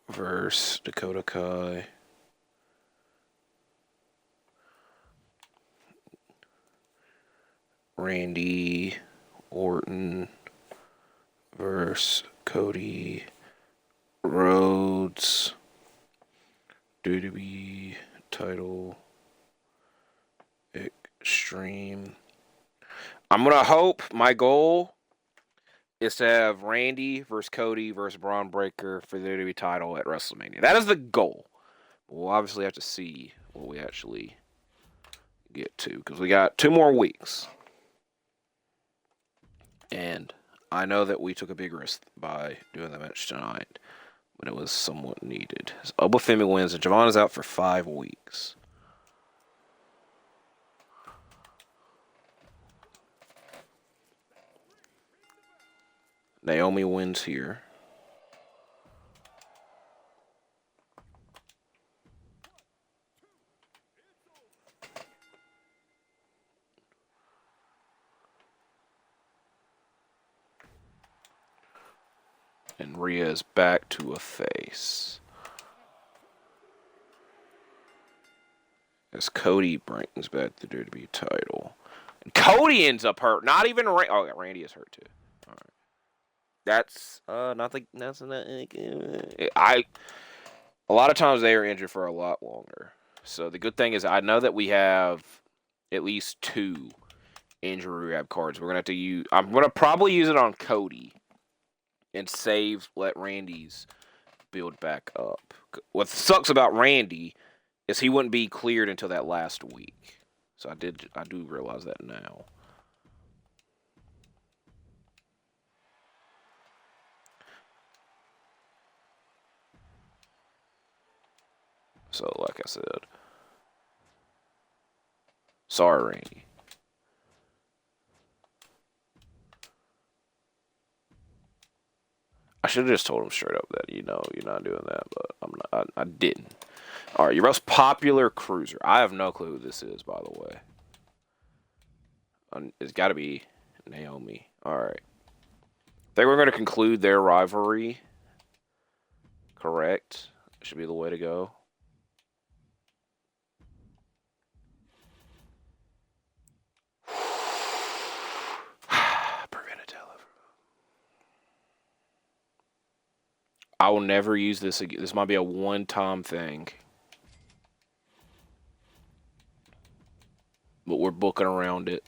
versus Dakota Kai. Randy Orton versus Cody Rhodes. WWE title extreme. I'm going to hope, my goal is to have Randy versus Cody versus Bron Breakker for the WWE title at WrestleMania. That is the goal. We'll obviously have to see what we actually get to because we got 2 more weeks. And I know that we took a big risk by doing the match tonight, but it was somewhat needed. So Obafemi wins, and Javon is out for 5 weeks. Naomi wins here. And Rhea is back to a face. As Cody brings back the WWE title. And Cody ends up hurt. Not even Randy. Oh, yeah, Randy is hurt too. All right. That's not like that's not. A lot of times they are injured for a lot longer. So the good thing is I know that we have at least 2 injury rehab cards. We're gonna have to use. I'm gonna probably use it on Cody. And let Randy's build back up. What sucks about Randy is he wouldn't be cleared until that last week. So I do realize that now. So like I said, sorry, Randy. I should have just told him straight up that, you're not doing that, but I didn't. All right, your most popular cruiser. I have no clue who this is, by the way. It's got to be Naomi. All right. I think we're going to conclude their rivalry. Correct. Should be the way to go. I will never use this again. This might be a one-time thing. But we're booking around it.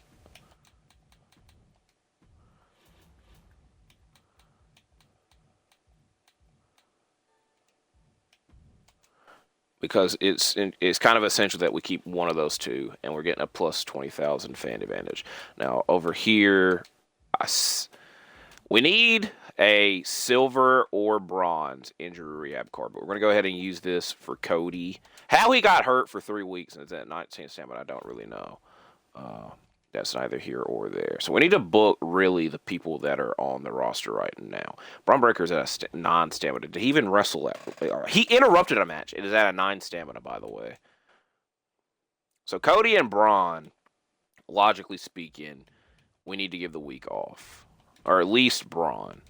Because it's kind of essential that we keep one of those 2, and we're getting a plus 20,000 fan advantage. Now, over here, we need a silver or bronze injury rehab card. But we're going to go ahead and use this for Cody. How he got hurt for 3 weeks and it's at 19 stamina, I don't really know. That's neither here or there. So we need to book, really, the people that are on the roster right now. Bron Breakker's at a 9 stamina. Did he even wrestle that? He interrupted a match. It is at a 9 stamina, by the way. So Cody and Bron, logically speaking, we need to give the week off. Or at least Bron.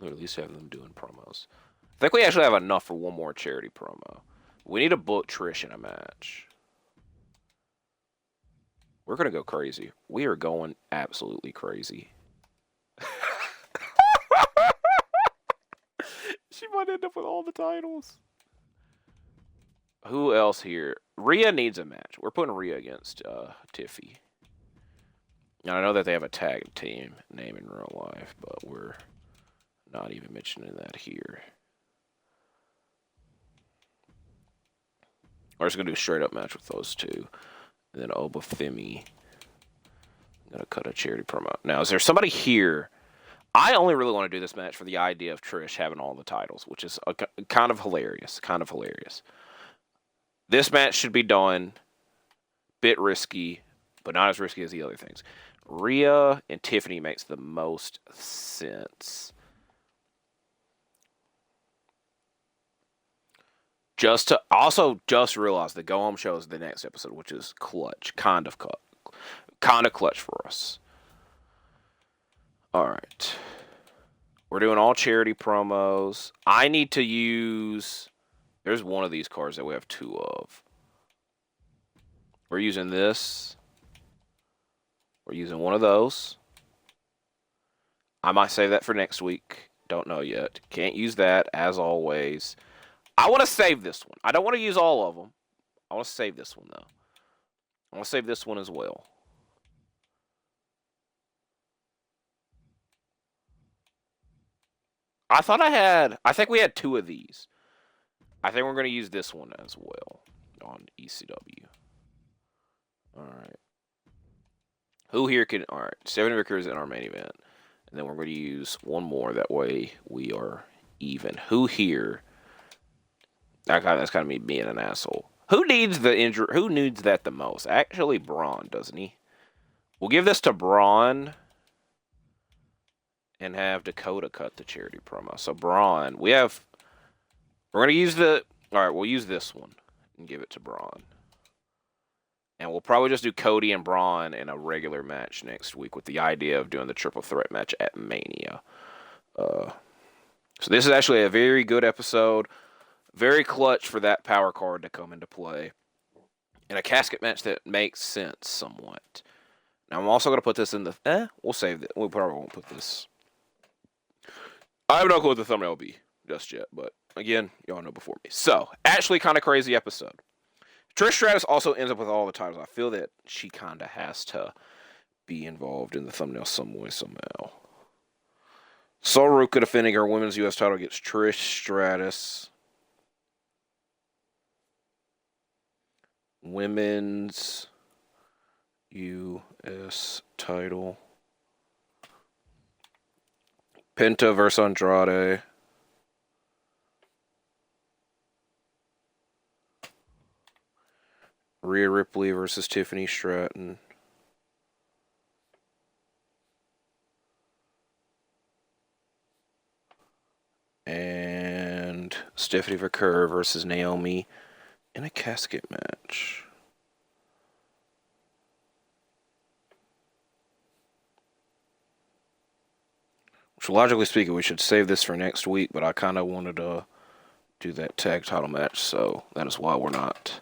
Or at least have them doing promos. I think we actually have enough for one more charity promo. We need to book Trish in a match. We're going to go crazy. We are going absolutely crazy. She might end up with all the titles. Who else here? Rhea needs a match. We're putting Rhea against Tiffy. Now, I know that they have a tag team name in real life, but we're not even mentioning that here. We're just going to do a straight-up match with those two. And then Obafemi. I'm going to cut a charity promo. Now, is there somebody here? I only really want to do this match for the idea of Trish having all the titles, which is kind of hilarious. Kind of hilarious. This match should be done. Bit risky, but not as risky as the other things. Rhea and Tiffany makes the most sense. Just realize the go home show is the next episode, which is clutch, kind of clutch for us. All right, we're doing all charity promos. I need to use. There's one of these cards that we have 2 of. We're using this. We're using one of those. I might save that for next week. Don't know yet. Can't use that as always. I want to save this one. I don't want to use all of them. I want to save this one, though. I want to save this one as well. I think we had 2 of these. I think we're going to use this one as well on ECW. All right. Who here can... All right. Stephanie Ricker is in our main event. And then we're going to use one more. That way we are even. Who here... That's kind of me being an asshole. Who needs the injury? Who needs that the most? Actually, Bron, doesn't he? We'll give this to Bron and have Dakota cut the charity promo. So Bron, we're gonna use the. All right, we'll use this one and give it to Bron. And we'll probably just do Cody and Bron in a regular match next week with the idea of doing the triple threat match at Mania. So this is actually a very good episode. Very clutch for that power card to come into play. And a casket match that makes sense somewhat. Now, I'm also going to put this in the... we'll save it. We probably won't put this... I have no clue what the thumbnail will be just yet. But, again, y'all know before me. So, actually kind of crazy episode. Trish Stratus also ends up with all the titles. I feel that she kind of has to be involved in the thumbnail some way, somehow. Sol Ruka defending her women's U.S. title against Trish Stratus. Women's U.S. title. Penta versus Andrade. Rhea Ripley versus Tiffany Stratton. And Stephanie Ricker versus Naomi in a casket match. Which, logically speaking, we should save this for next week, but I kind of wanted to do that tag title match, so that is why we're not.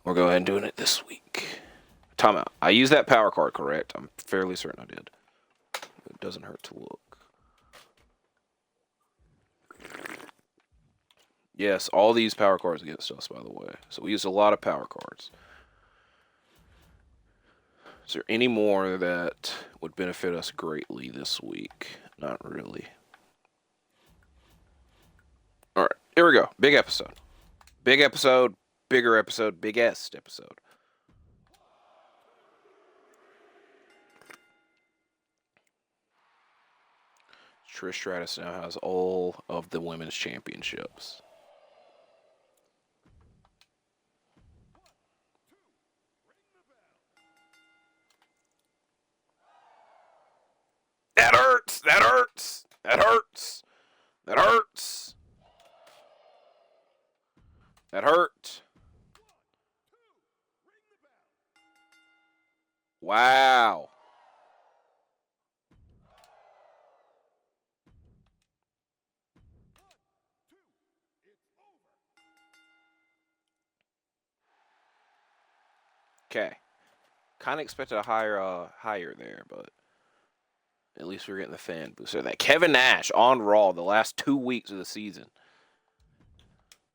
We're going ahead and doing it this week. Timeout. I used that power card, correct? I'm fairly certain I did. It doesn't hurt to look. Yes, all these power cards against us, by the way. So we used a lot of power cards. Is there any more that would benefit us greatly this week? Not really. All right, here we go. Big episode. Big episode, bigger episode, biggest episode. Trish Stratus now has all of the women's championships. That hurts. That hurts. That hurts. That hurts. That hurt. Wow. Okay. Kind of expected a higher there, but at least we're getting the fan booster. That Kevin Nash on Raw the last 2 weeks of the season.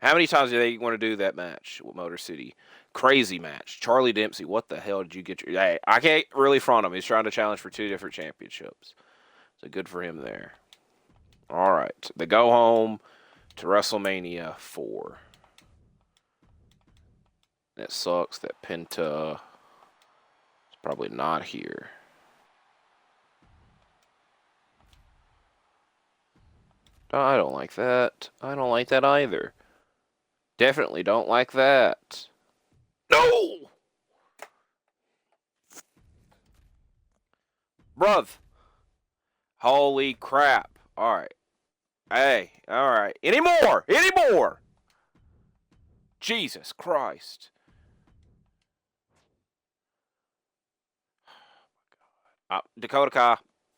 How many times do they want to do that match with Motor City? Crazy match. Charlie Dempsey, what the hell did you get? Hey, I can't really front him. He's trying to challenge for 2 different championships. So good for him there. All right. They go home to WrestleMania 4. It sucks that Penta is probably not here. I don't like that. I don't like that either. Definitely don't like that. No! Bruv. Holy crap. Alright. Hey, alright. Any more? Any more? Jesus Christ. Dakota Kai,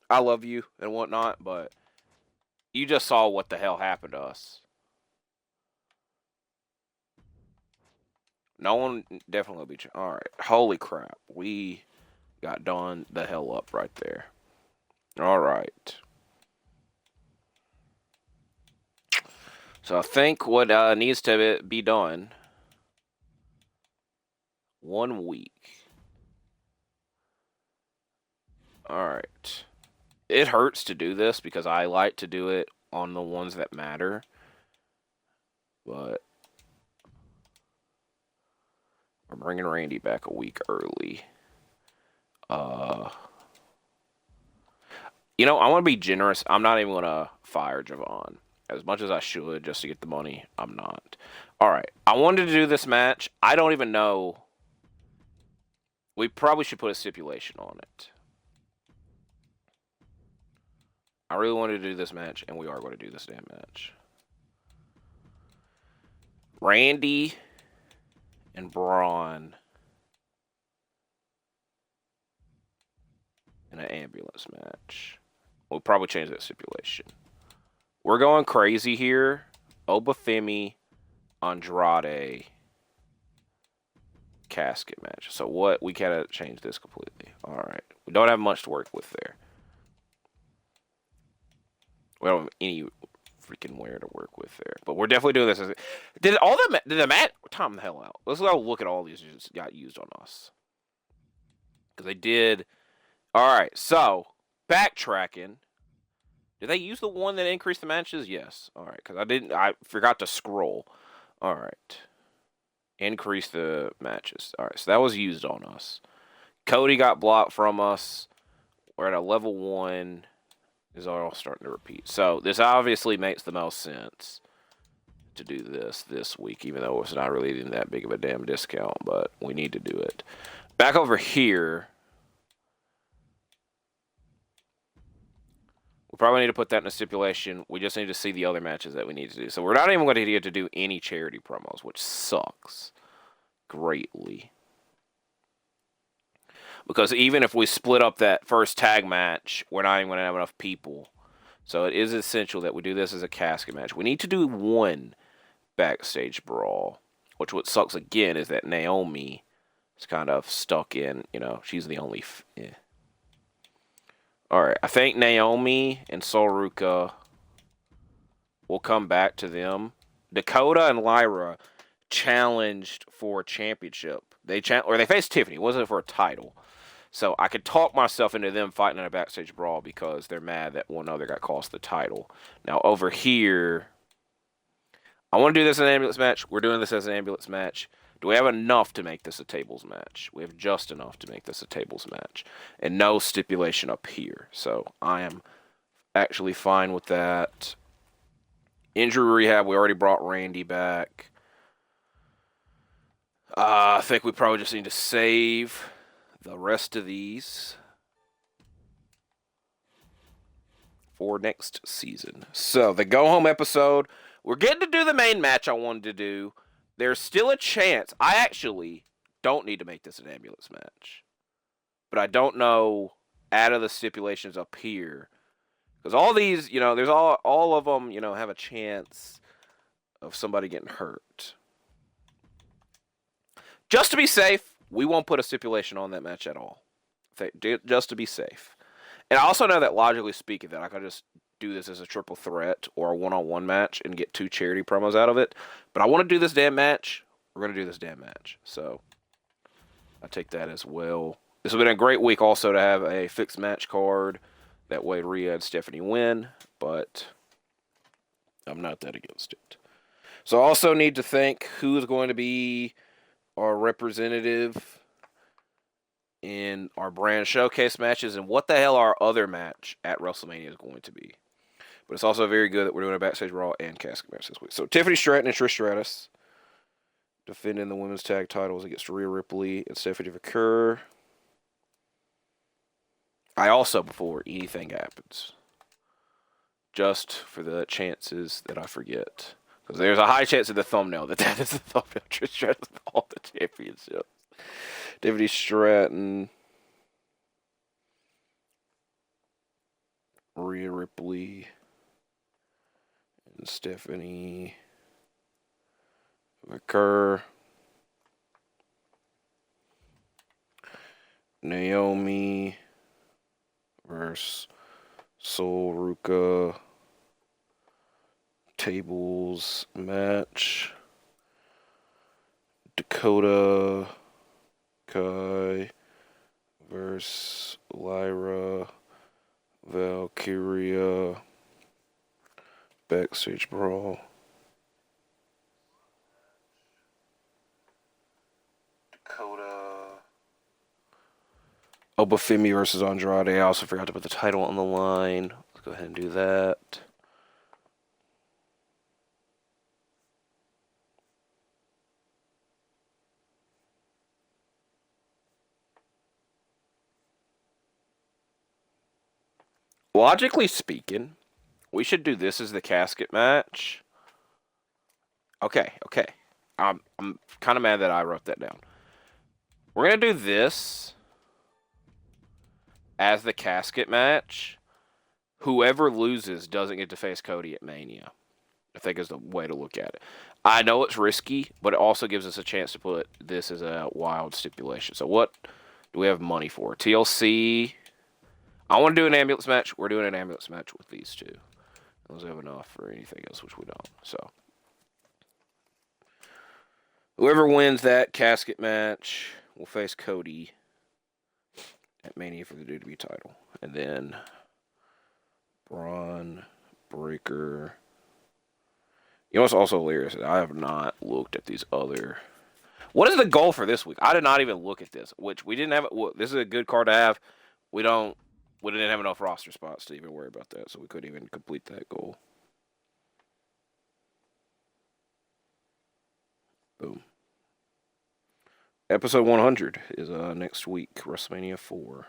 I love you and whatnot, but you just saw what the hell happened to us. No one definitely will be. All right. Holy crap. We got done the hell up right there. All right. So I think what needs to be done, 1 week. All right. It hurts to do this because I like to do it on the ones that matter. But we're bringing Randy back a week early. You know, I want to be generous. I'm not even going to fire Javon. As much as I should just to get the money, I'm not. All right. I wanted to do this match. I don't even know. We probably should put a stipulation on it. I really wanted to do this match, and we are going to do this damn match. Randy and Bron in an ambulance match. We'll probably change that stipulation. We're going crazy here. Obafemi, Andrade, casket match. So what? We gotta change this completely. All right. We don't have much to work with there. We don't have any freaking where to work with there. But we're definitely doing this. Did the mat? Time the hell out. Let's go look at all these that just got used on us. Because they did. All right. So backtracking. Did they use the one that increased the matches? Yes. All right. Because I forgot to scroll. All right. Increase the matches. All right. So that was used on us. Cody got blocked from us. We're at a level 1. Is all starting to repeat. So this obviously makes the most sense to do this week, even though it's not really even that big of a damn discount, but we need to do it. Back over here, we probably need to put that in a stipulation. We just need to see the other matches that we need to do. So we're not even going to get to do any charity promos, which sucks greatly. Because even if we split up that first tag match, we're not even going to have enough people. So it is essential that we do this as a casket match. We need to do one backstage brawl. Which what sucks again is that Naomi is kind of stuck in, you know, she's the only... Alright, I think Naomi and Soruka will come back to them. Dakota and Lyra challenged for a championship. They faced Tiffany. It wasn't for a title. So I could talk myself into them fighting in a backstage brawl because they're mad that one other got cost the title. Now over here, I want to do this as an ambulance match. We're doing this as an ambulance match. Do we have enough to make this a tables match? We have just enough to make this a tables match. And no stipulation up here. So I am actually fine with that. Injury rehab, we already brought Randy back. I think we probably just need to save the rest of these for next season. So, the go-home episode, we're getting to do the main match I wanted to do. There's still a chance. I actually don't need to make this an ambulance match. But I don't know out of the stipulations up here. Because all these, there's all of them, have a chance of somebody getting hurt. Just to be safe, we won't put a stipulation on that match at all. Just to be safe. And I also know that logically speaking, that I could just do this as a triple threat or a one-on-one match and get 2 charity promos out of it. But I want to do this damn match. We're going to do this damn match. So, I take that as well. This has been a great week also to have a fixed match card. That way Rhea and Stephanie win. But I'm not that against it. So, I also need to think who is going to be our representative in our brand showcase matches and what the hell our other match at WrestleMania is going to be. But it's also very good that we're doing a Backstage Raw and casket match this week. So Tiffany Stratton and Trish Stratus defending the women's tag titles against Rhea Ripley and Stephanie McCurr. I also, before anything happens, just for the chances that I forget, because there's a high chance in the thumbnail that is the thumbnail. Trish Stratus with all the championships. Tiffany Stratton, Rhea Ripley, and Stephanie McCurr, Naomi versus Sol Ruka tables match. Dakota Kai versus Lyra Valkyria backstage brawl. Dakota Obafemi versus Andrade. I also forgot to put the title on the line. Let's go ahead and do that. Logically speaking, we should do this as the casket match. Okay. I'm kind of mad that I wrote that down. We're going to do this as the casket match. Whoever loses doesn't get to face Cody at Mania. I think is the way to look at it. I know it's risky, but it also gives us a chance to put this as a wild stipulation. So what do we have money for? TLC. I want to do an ambulance match. We're doing an ambulance match with these two. Unless we have enough for anything else, which we don't. So, whoever wins that casket match will face Cody at Mania for the WWE title. And then Bron Breakker. You know what's also hilarious? I have not looked at these other. What is the goal for this week? I did not even look at this, which we didn't have. This is a good card to have. We didn't have enough roster spots to even worry about that, so we couldn't even complete that goal. Boom. Episode 100 is next week, WrestleMania 4.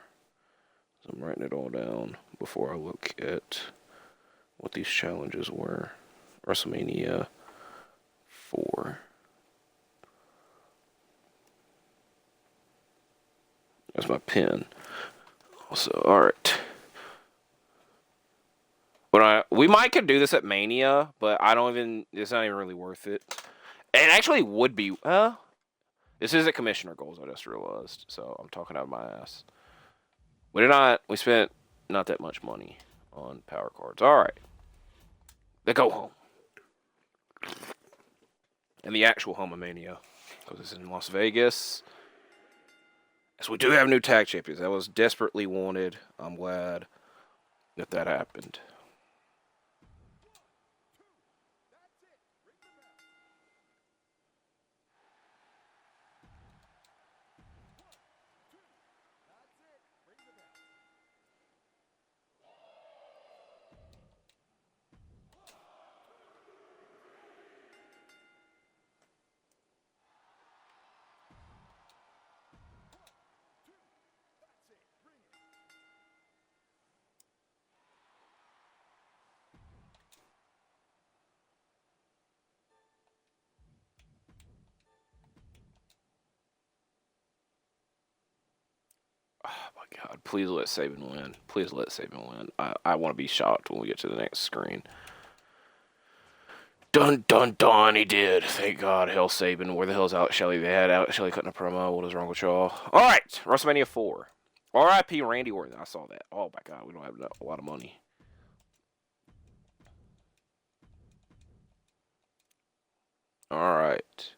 So I'm writing it all down before I look at what these challenges were. WrestleMania 4. That's my pen. So, alright. But we might could do this at Mania, but it's not even really worth it. It actually would be, this isn't commissioner goals, I just realized. So, I'm talking out of my ass. We spent not that much money on power cards. Alright. The go home. And the actual home of Mania. Because it's in Las Vegas. So we do have new tag champions. That was desperately wanted. I'm glad that happened. God, please let Saban win. Please let Saban win. I want to be shocked when we get to the next screen. Dun, dun, dun, he did. Thank God. Hell, Saban. Where the hell's Alex Shelley? They had Alex Shelley cutting a promo. What is wrong with y'all? All right, WrestleMania 4. R.I.P. Randy Orton. I saw that. Oh, my God. We don't have a lot of money. All right.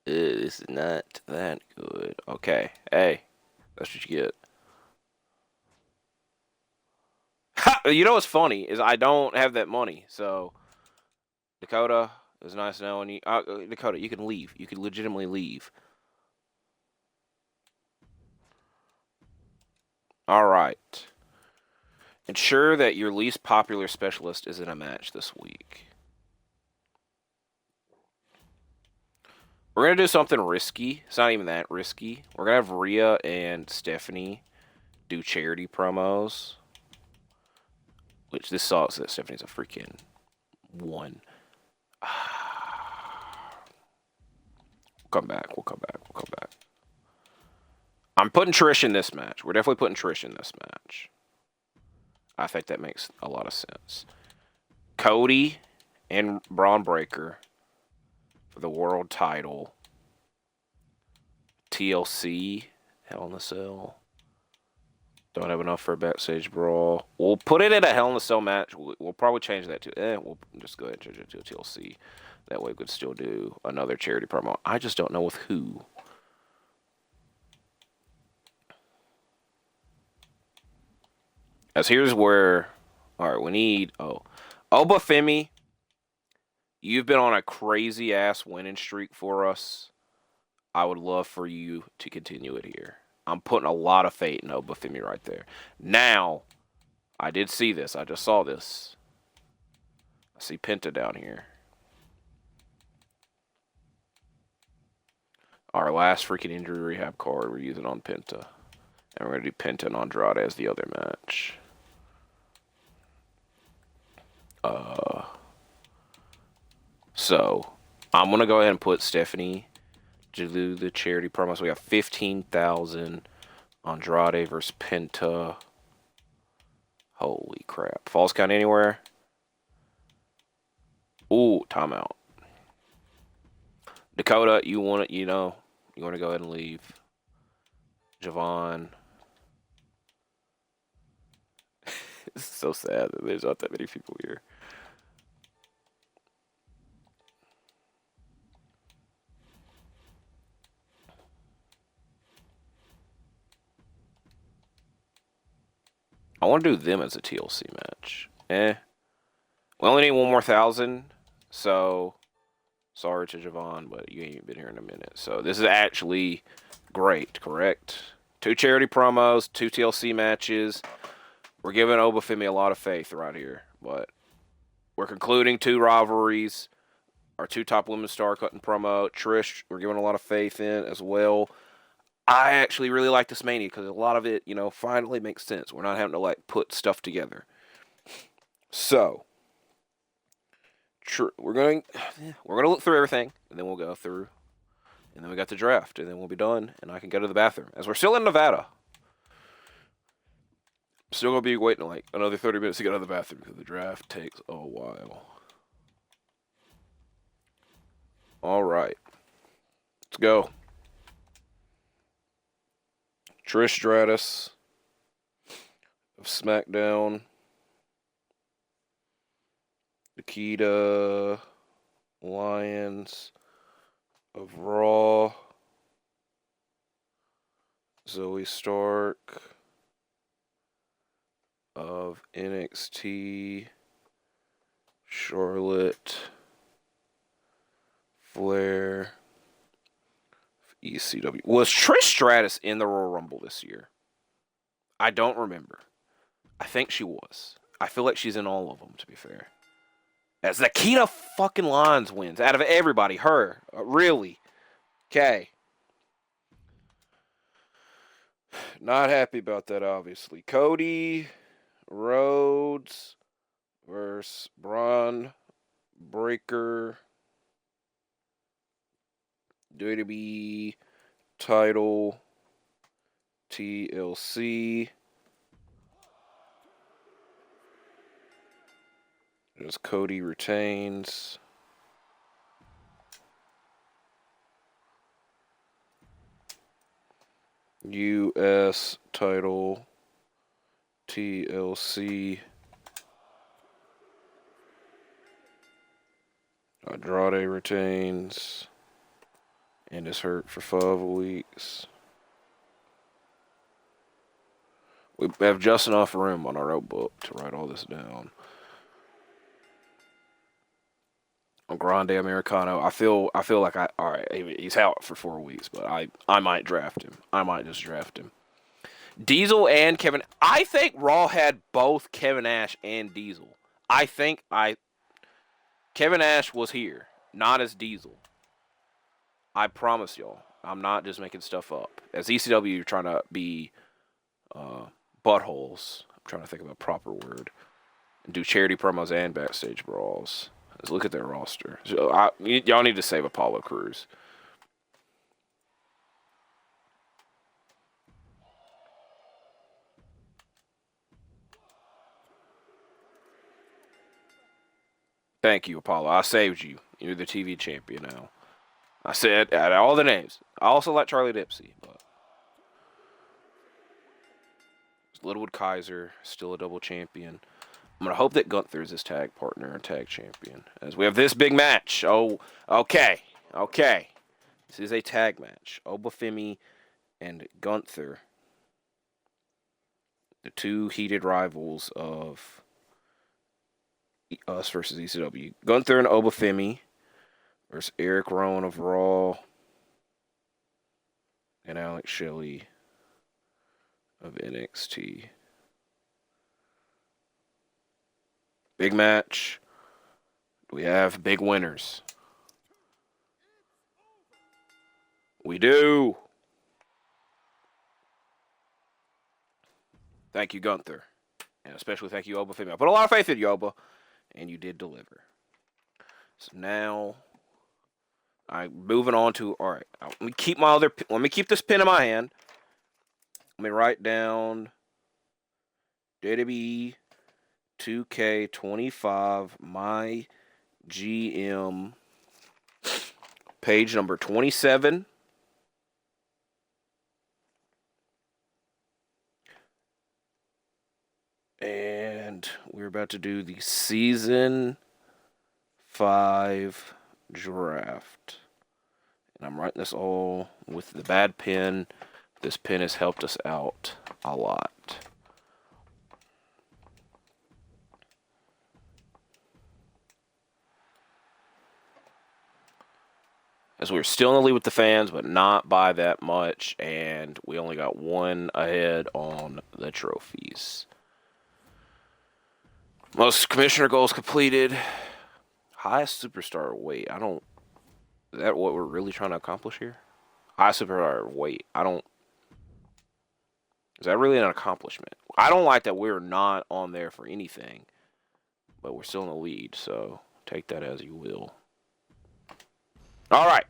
This is not that good. Okay. Hey, that's what you get. Ha! You know what's funny is I don't have that money. So, Dakota, it was nice knowing you. Dakota, you can leave. You can legitimately leave. All right. Ensure that your least popular specialist is in a match this week. We're going to do something risky. It's not even that risky. We're going to have Rhea and Stephanie do charity promos. Which this sucks that Stephanie's a freaking 1. We'll come back. We'll come back. We'll come back. I'm putting Trish in this match. We're definitely putting Trish in this match. I think that makes a lot of sense. Cody and Bron Breakker for the world title. TLC, Hell in a Cell. Don't have enough for a backstage brawl. We'll put it in a Hell in a Cell match. We'll probably change that to. We'll just go ahead and change it to a TLC. That way we could still do another charity promo. I just don't know with who. As here's where. All right, we need. Obafemi. You've been on a crazy ass winning streak for us. I would love for you to continue it here. I'm putting a lot of faith in Obafemi right there. Now, I did see this. I just saw this. I see Penta down here. Our last freaking injury rehab card we're using on Penta. And we're going to do Penta and Andrade as the other match. So, I'm going to go ahead and put Stephanie to do the charity promo. So we got 15,000. Andrade versus Penta. Holy crap. Falls count anywhere? Ooh, timeout. Dakota, you want to, you want to go ahead and leave. Javon. It's so sad that there's not that many people here. I want to do them as a TLC match. We only need one more 1,000, so sorry to Javon, but you ain't been here in a minute. So this is actually great, correct? 2 charity promos, 2 TLC matches. We're giving Obafemi a lot of faith right here, but we're concluding 2 rivalries. Our 2 top women's star cutting promo. Trish, we're giving a lot of faith in as well. I actually really like this Mania because a lot of it, finally makes sense. We're not having to put stuff together. So, we're going to look through everything, and then we'll go through, and then we got the draft, and then we'll be done, and I can go to the bathroom. As we're still in Nevada, still gonna be waiting another 30 minutes to get out of the bathroom because the draft takes a while. All right, let's go. Trish Stratus of SmackDown. Nikita Lyons of Raw. Zoe Stark of NXT. Charlotte Flair. ECW. Was Trish Stratus in the Royal Rumble this year? I don't remember. I think she was. I feel like she's in all of them, to be fair. As Nikita fucking Lyons wins. Out of everybody, her. Really? Okay. Not happy about that, obviously. Cody Rhodes versus Bron Breakker. WWE title, TLC. As Cody retains. US title, TLC. Andrade retains and is hurt for 5 weeks. We have just enough room on our notebook to write all this down. Grande Americano. I feel like all right, he's out for 4 weeks, but I might draft him. I might just draft him. Diesel and Kevin. I think Raw had both Kevin Nash and Diesel. Kevin Nash was here, not as Diesel. I promise y'all. I'm not just making stuff up. As ECW, you're trying to be buttholes. I'm trying to think of a proper word. And do charity promos and backstage brawls. Let's look at their roster. So y'all need to save Apollo Crews. Thank you, Apollo. I saved you. You're the TV champion now. I said out of all the names. I also like Charlie Dipsy, but Littlewood Kaiser still a double champion. I'm gonna hope that Gunther is his tag partner and tag champion as we have this big match. Oh, okay. This is a tag match. Obafemi and Gunther, the two heated rivals of us versus ECW. Gunther and Obafemi versus Eric Rowan of Raw and Alex Shelley of NXT. Big match. We have big winners. We do. Thank you, Gunther. And especially thank you, Obafemi. I put a lot of faith in you, Oba. And you did deliver. So now, I'm moving on to, all right, let me keep this pen in my hand. Let me write down WWE 2K25 MyGM page number 27. And we're about to do the Season 5 draft. And I'm writing this all with the bad pen. This pen has helped us out a lot. As we're still in the lead with the fans, but not by that much. And we only got one ahead on the trophies. Most commissioner goals completed. Highest superstar weight. Is that what we're really trying to accomplish here? Highest superstar weight. Is that really an accomplishment? I don't like that we're not on there for anything. But we're still in the lead, so take that as you will. Alright.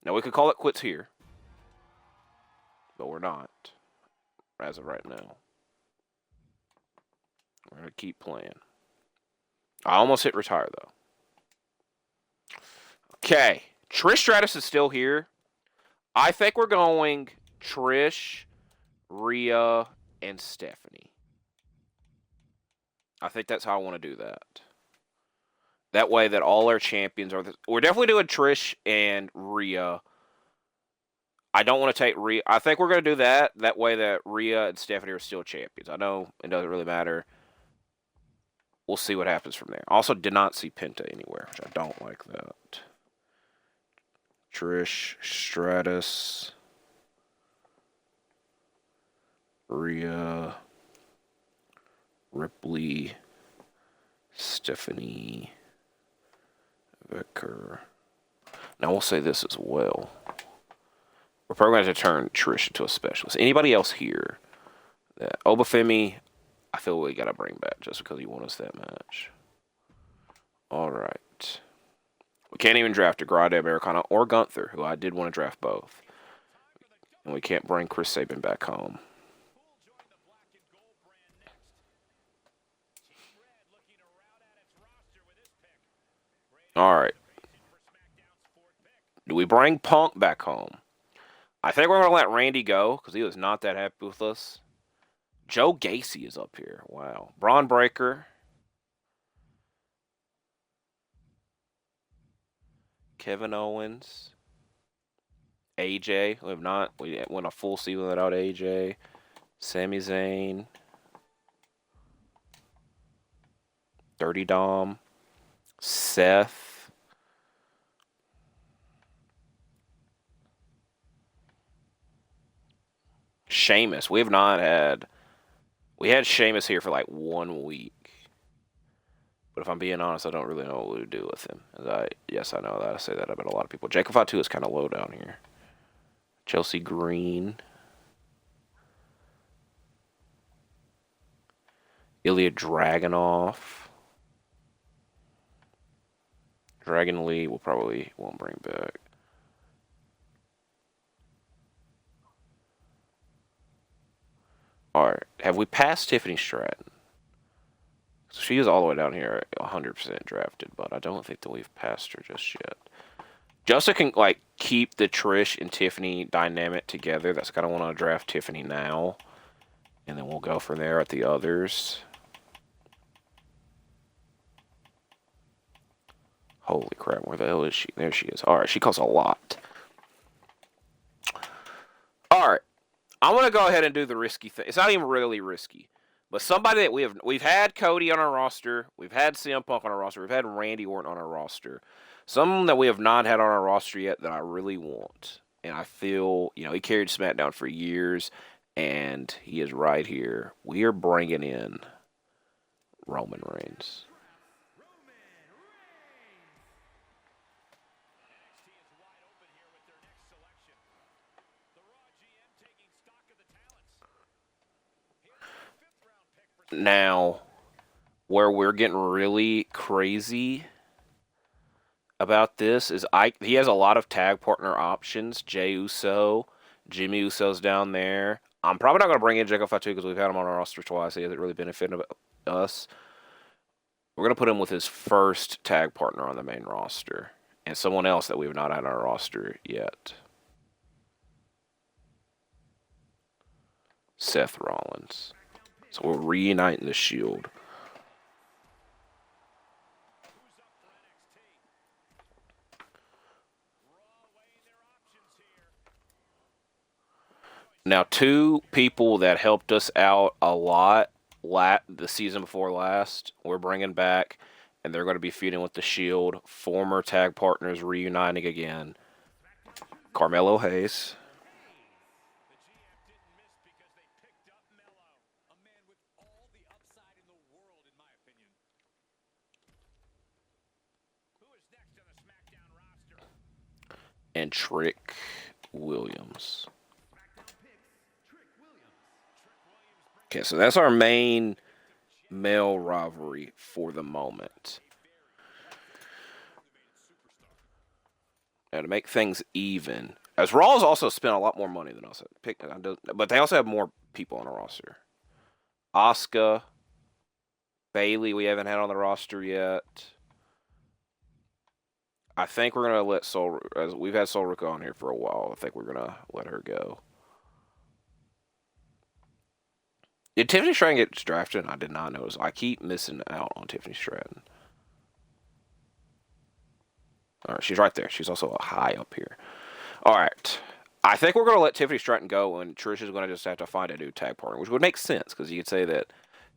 Now we could call it quits here. But we're not. As of right now. We're going to keep playing. I almost hit retire, though. Okay. Trish Stratus is still here. I think we're going Trish, Rhea, and Stephanie. I think that's how I want to do that. That way that all our champions are... We're definitely doing Trish and Rhea. I don't want to take Rhea. I think we're going to do that. That way that Rhea and Stephanie are still champions. I know it doesn't really matter. We'll see what happens from there. Also, did not see Penta anywhere, which I don't like that. Trish Stratus, Rhea, Ripley, Stephanie, Becker. Now, we'll say this as well. We're probably going to turn Trish into a specialist. Anybody else here? That Obafemi... I feel we got to bring back just because he won us that match. All right. We can't even draft a Grade Americana or Gunther, who I did want to draft both. And we can't bring Chris Sabin back home. All right. Do we bring Punk back home? I think we're going to let Randy go because he was not that happy with us. Joe Gacy is up here. Wow. Bron Breakker. Kevin Owens. AJ. We went a full season without AJ. Sami Zayn. Dirty Dom. Seth. Sheamus. We had Sheamus here for like 1 week. But if I'm being honest, I don't really know what to do with him. Yes, I know that. I say that about a lot of people. Jacob Fatu is kind of low down here. Chelsea Green. Ilya Dragunov. Dragon Lee will probably won't bring back. Alright, have we passed Tiffany Stratton? So she is all the way down here, 100% drafted, but I don't think that we've passed her just yet. Justin can like keep the Trish and Tiffany dynamic together. That's kind of want to draft Tiffany now, and then we'll go from there at the others. Holy crap, where the hell is she? There she is. Alright, she costs a lot. Alright, I'm going to go ahead and do the risky thing. It's not even really risky. But somebody that we've had Cody on our roster, we've had CM Punk on our roster, we've had Randy Orton on our roster. Someone that we have not had on our roster yet that I really want. And I feel, he carried SmackDown for years, and he is right here. We are bringing in Roman Reigns. Now, where we're getting really crazy about this is he has a lot of tag partner options. Jey Uso, Jimmy Uso's down there. I'm probably not going to bring in Jacob Fatu because we've had him on our roster twice. He hasn't really benefited us. We're going to put him with his first tag partner on the main roster and someone else that we've not had on our roster yet. Seth Rollins. So we're reuniting the Shield. Now, 2 people that helped us out a lot the season before last, we're bringing back, and they're going to be feuding with the Shield. Former tag partners reuniting again. Carmelo Hayes. And Trick Williams. Okay, so that's our main male rivalry for the moment. Now, to make things even, as Raw's also spent a lot more money than us, but they also have more people on the roster. Asuka, Bailey, we haven't had on the roster yet. I think we're going to let we've had Sol Rico on here for a while. I think we're going to let her go. Did Tiffany Stratton get drafted? I did not notice. I keep missing out on Tiffany Stratton. All right, she's right there. She's also high up here. All right. I think we're going to let Tiffany Stratton go, and Trish is going to just have to find a new tag partner, which would make sense because you could say that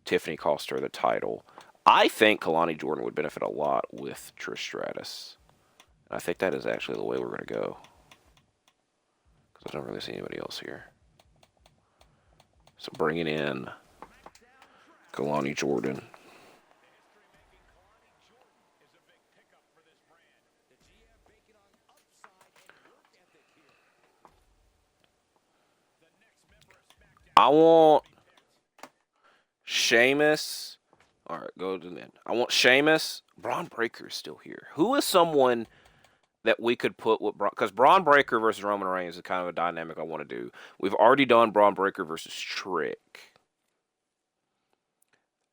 Tiffany cost her the title. I think Kalani Jordan would benefit a lot with Trish Stratus. I think that is actually the way we're going to go. Because I don't really see anybody else here. So bringing in Kalani Jordan. I want Sheamus. All right, go to the end. I want Sheamus. Bron Breakker is still here. Who is someone that we could put with Braun, because Bron Breakker versus Roman Reigns is kind of a dynamic I want to do. We've already done Bron Breakker versus Trick.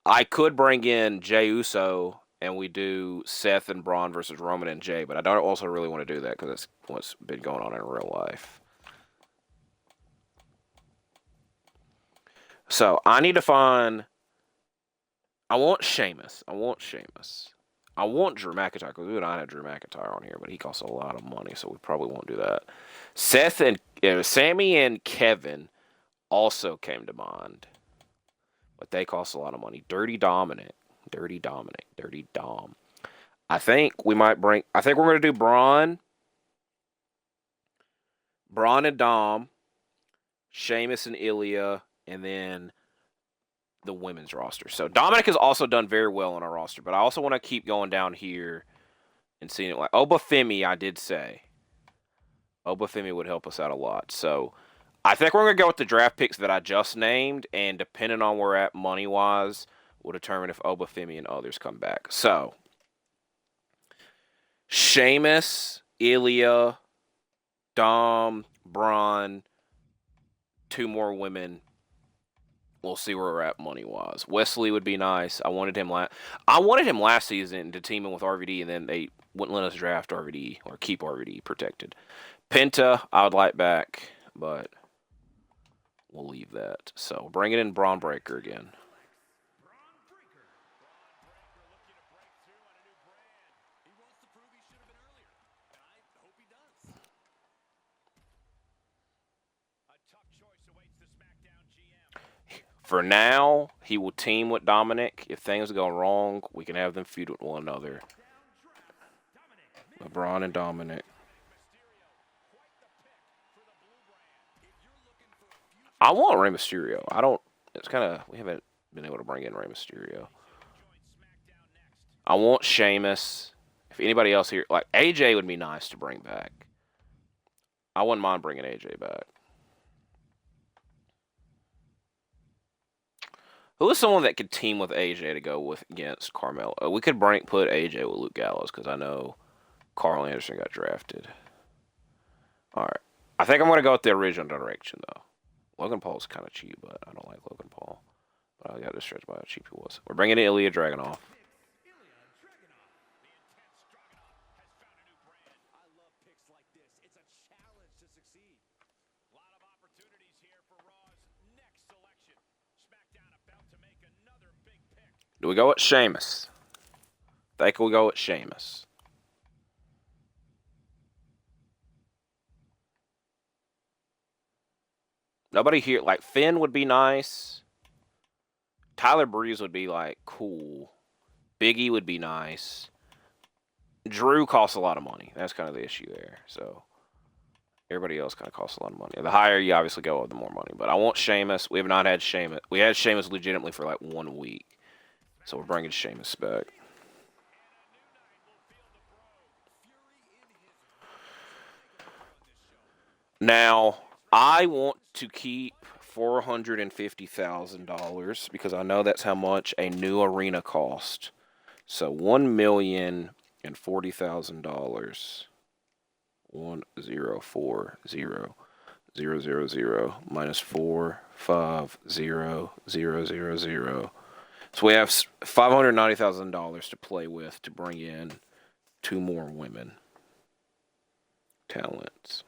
I could bring in Jey Uso and we do Seth and Braun versus Roman and Jey, but I don't also really want to do that because that's what's been going on in real life. So I need to find. I want Sheamus. I want Drew McIntyre because we would not have Drew McIntyre on here, but he costs a lot of money, so we probably won't do that. Sammy and Kevin also came to mind, but they cost a lot of money. Dirty Dom. I think we might bring. I think we're going to do Braun and Dom, Sheamus and Ilya, and then the women's roster. So Dominic has also done very well on our roster, but I also want to keep going down here and seeing it. Like Obafemi, I did say Obafemi would help us out a lot. So I think we're going to go with the draft picks that I just named, and depending on where we're at money-wise, will determine if Obafemi and others come back. So Sheamus, Ilya, Dom, Braun, 2 more women. We'll see where we're at money-wise. Wesley would be nice. I wanted him last season to team in with RVD, and then they wouldn't let us draft RVD or keep RVD protected. Penta, I would like back, but we'll leave that. So bringing in Bron Breakker again. For now, he will team with Dominic. If things go wrong, we can have them feud with one another. LeBron and Dominic. I want Rey Mysterio. We haven't been able to bring in Rey Mysterio. I want Sheamus. If anybody else here, like AJ would be nice to bring back. I wouldn't mind bringing AJ back. Who is someone that could team with AJ to go with against Carmelo? We could put AJ with Luke Gallows because I know Carl Anderson got drafted. All right. I think I'm going to go with the original direction, though. Logan Paul's kind of cheap, but I don't like Logan Paul. But I got distressed by how cheap he was. We're bringing in Ilya Dragunov. Do we go with Sheamus? I think we'll go with Sheamus. Nobody here. Like, Finn would be nice. Tyler Breeze would be, like, cool. Biggie would be nice. Drew costs a lot of money. That's kind of the issue there. So, everybody else kind of costs a lot of money. The higher you obviously go, the more money. But I want Sheamus. We have not had Sheamus. We had Sheamus legitimately for, like, 1 week. So, we're bringing Sheamus back. Now, I want to keep $450,000 because I know that's how much a new arena cost. So $1,040,000. 1,040,000 minus 450,000. So we have $590,000 to play with to bring in 2 more women talents.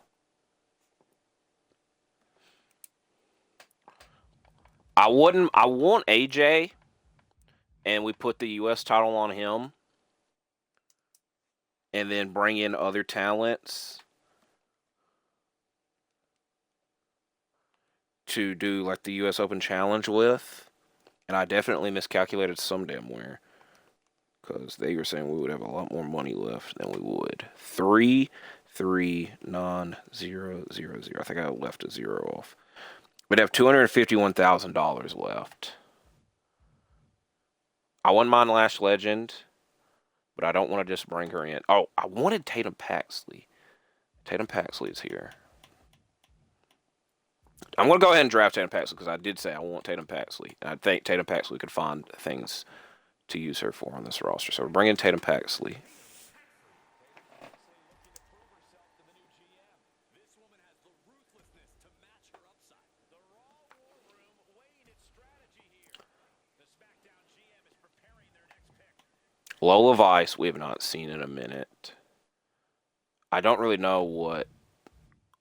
I want AJ, and we put the U.S. title on him, and then bring in other talents to do like the U.S. Open Challenge with. And I definitely miscalculated some damn where, because they were saying we would have a lot more money left than we would. 3,390,000. I think I left a 0 off. We'd have $251,000 left. I wouldn't mind Lash Legend, but I don't want to just bring her in. Oh, I wanted Tatum Paxley. Tatum Paxley is here. I'm going to go ahead and draft Tatum Paxley because I did say I want Tatum Paxley. And I think Tatum Paxley could find things to use her for on this roster. So we're bringing Tatum Paxley. Lola Vice, we have not seen in a minute. I don't really know what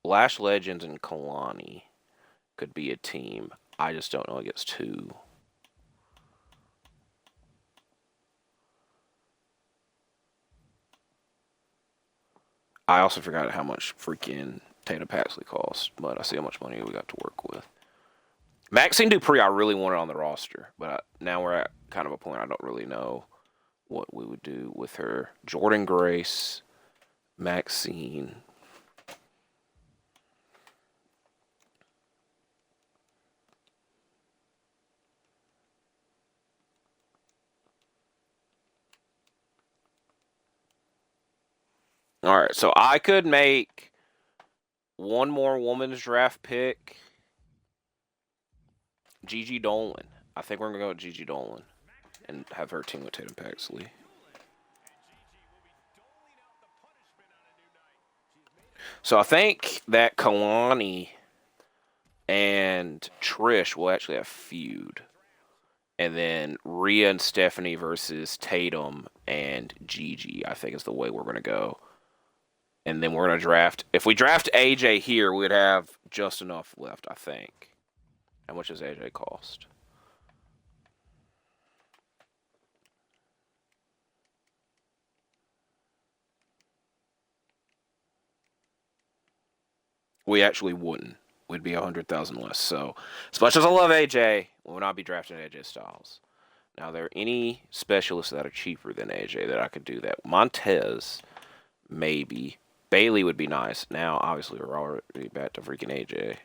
Lash Legends and Kalani could be a team. I just don't know against who. I also forgot how much freaking Tatum Paxley cost, but I see how much money we got to work with. Maxine Dupree, I really wanted on the roster, but now we're at kind of a point I don't really know what we would do with her. Jordan Grace, Maxine. All right, so I could make one more women's draft pick. Gigi Dolan. I think we're going to go with Gigi Dolan and have her team with Tatum Paxley. So I think that Kalani and Trish will actually have feud. And then Rhea and Stephanie versus Tatum and Gigi, I think is the way we're going to go. And then we're going to draft. If we draft AJ here, we'd have just enough left, I think. How much does AJ cost? We actually wouldn't. We'd be 100,000 less. So, as much as I love AJ, we will not be drafting AJ Styles. Now, there are any specialists that are cheaper than AJ that I could do that. Montez, maybe. Bailey would be nice. Now, obviously, we're already back to freaking AJ.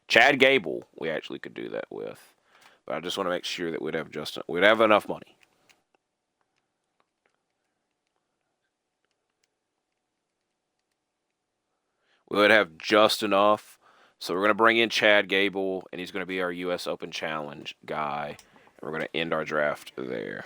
Chad Gable, we actually could do that with. But I just want to make sure that we'd have enough money. We would have just enough. So we're going to bring in Chad Gable, and he's going to be our U.S. Open Challenge guy. And we're going to end our draft there.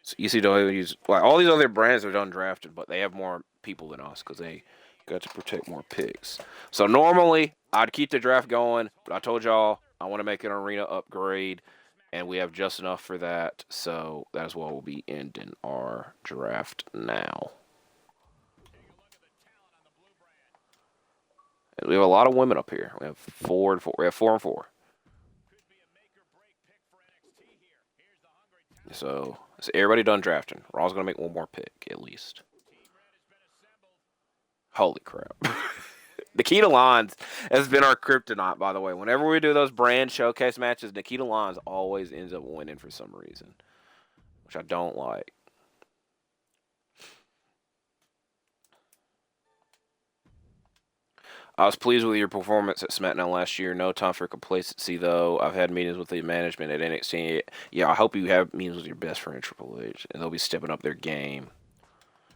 So ECW's, like, all these other brands have done drafted, but they have more people than us because they got to protect more picks. So normally, I'd keep the draft going, but I told y'all I want to make an arena upgrade, and we have just enough for that. So that is why we'll be ending our draft now. And we have a lot of women up here. We have 4 and 4. We have 4 and 4. So everybody done drafting. Raw's gonna make one more pick at least. Holy crap! Nikita Lyons has been our kryptonite, by the way. Whenever we do those brand showcase matches, Nikita Lyons always ends up winning for some reason, which I don't like. I was pleased with your performance at SmackDown last year. No time for complacency, though. I've had meetings with the management at NXT. Yeah, I hope you have meetings with your best friend Triple H, and they'll be stepping up their game.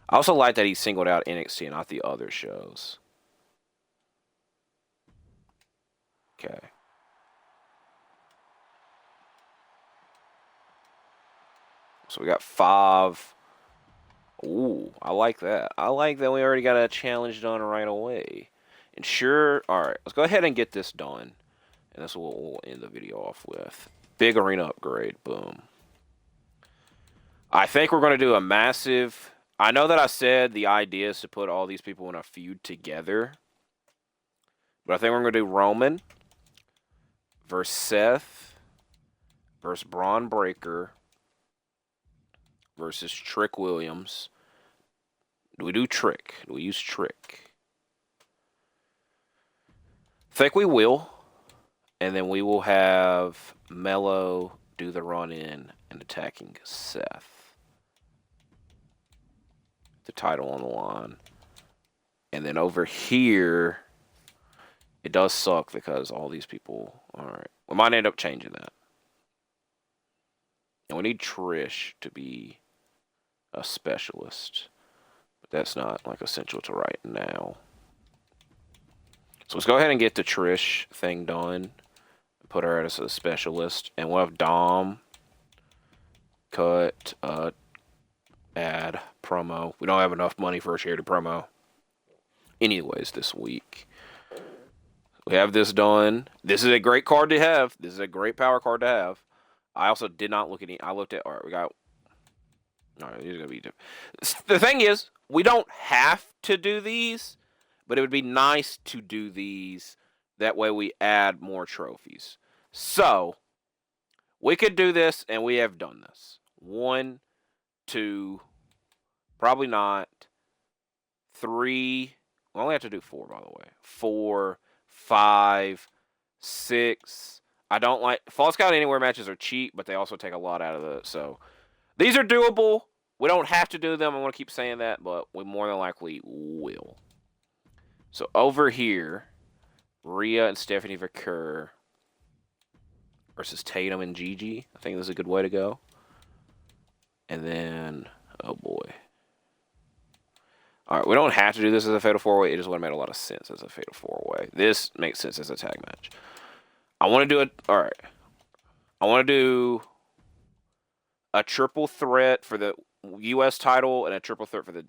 I also like that he singled out NXT and not the other shows. Okay. So we got 5. Ooh, I like that. I like that we already got a challenge done right away. And sure, all right, let's go ahead and get this done. And that's what we'll end the video off with. Big arena upgrade, boom. I think we're going to do a massive... I know that I said the idea is to put all these people in a feud together. But I think we're going to do Roman versus Seth versus Bron Breakker versus Trick Williams. Do we do Trick? Do we use Trick? I think we will. And then we will have Mello do the run-in and attacking Seth. The title on the line. And then over here, it does suck because all these people... Alright. We might end up changing that. And we need Trish to be a specialist. But that's not, like, essential to right now. So let's go ahead and get the Trish thing done. Put her as a specialist. And we'll have Dom cut, ad, promo. We don't have enough money for a charity promo anyways this week. We have this done. This is a great card to have. This is a great power card to have. I also did not look at any. I looked at. All right, we got. All right, these are gonna be. The thing is, we don't have to do these, but it would be nice to do these. That way, we add more trophies. So we could do this, and we have done this. 1, 2, probably not. 3. We only have to do 4, by the way. 4, 5, 6. I don't like False Count Anywhere matches are cheap, but they also take a lot out of it. So these are doable. We don't have to do them. I want to keep saying that, but we more than likely will. So over here, Rhea and Stephanie Vaquer versus Tatum and Gigi. I think this is a good way to go. And then, oh boy. All right, we don't have to do this as a Fatal 4-Way. It just would have made a lot of sense as a Fatal 4-Way. This makes sense as a tag match. I want to do it. All right. I want to do a triple threat for the U.S. title and a triple threat for the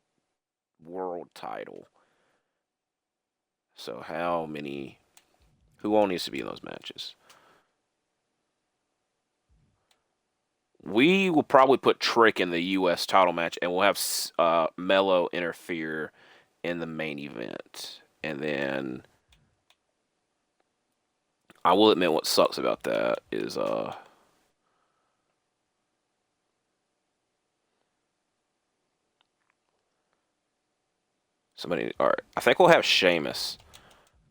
world title. So how many? Who all needs to be in those matches? We will probably put Trick in the U.S. title match, and we'll have Mello interfere in the main event. And then I will admit what sucks about that is somebody. All right, I think we'll have Sheamus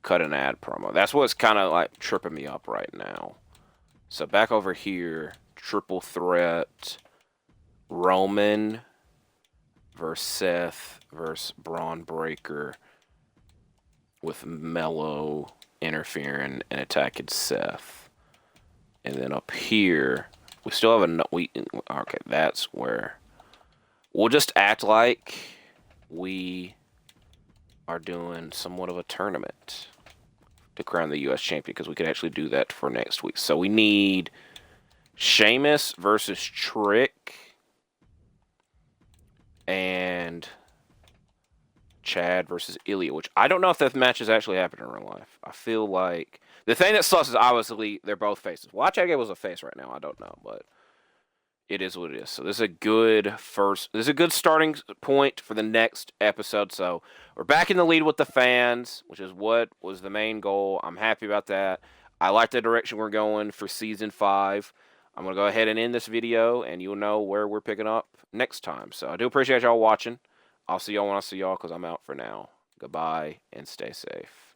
cut an ad promo. That's what's kind of like tripping me up right now. So back over here, triple threat, Roman versus Seth versus Bron Breakker with Mello interfering and attacking Seth. And then up here, we still have okay, that's where we'll just act like we are doing somewhat of a tournament to crown the U.S. champion, because we could actually do that for next week. So we need Sheamus versus Trick and Chad versus Ilya, which I don't know if that match has actually happened in real life. I feel like the thing that sucks is obviously they're both faces. Well, Chad Gable's a face right now. I don't know, but it is what it is. So this is a good starting point for the next episode. So we're back in the lead with the fans, which is what was the main goal. I'm happy about that. I like the direction we're going for Season 5. I'm going to go ahead and end this video, and you'll know where we're picking up next time. So I do appreciate y'all watching. I'll see y'all when I see y'all, because I'm out for now. Goodbye, and stay safe.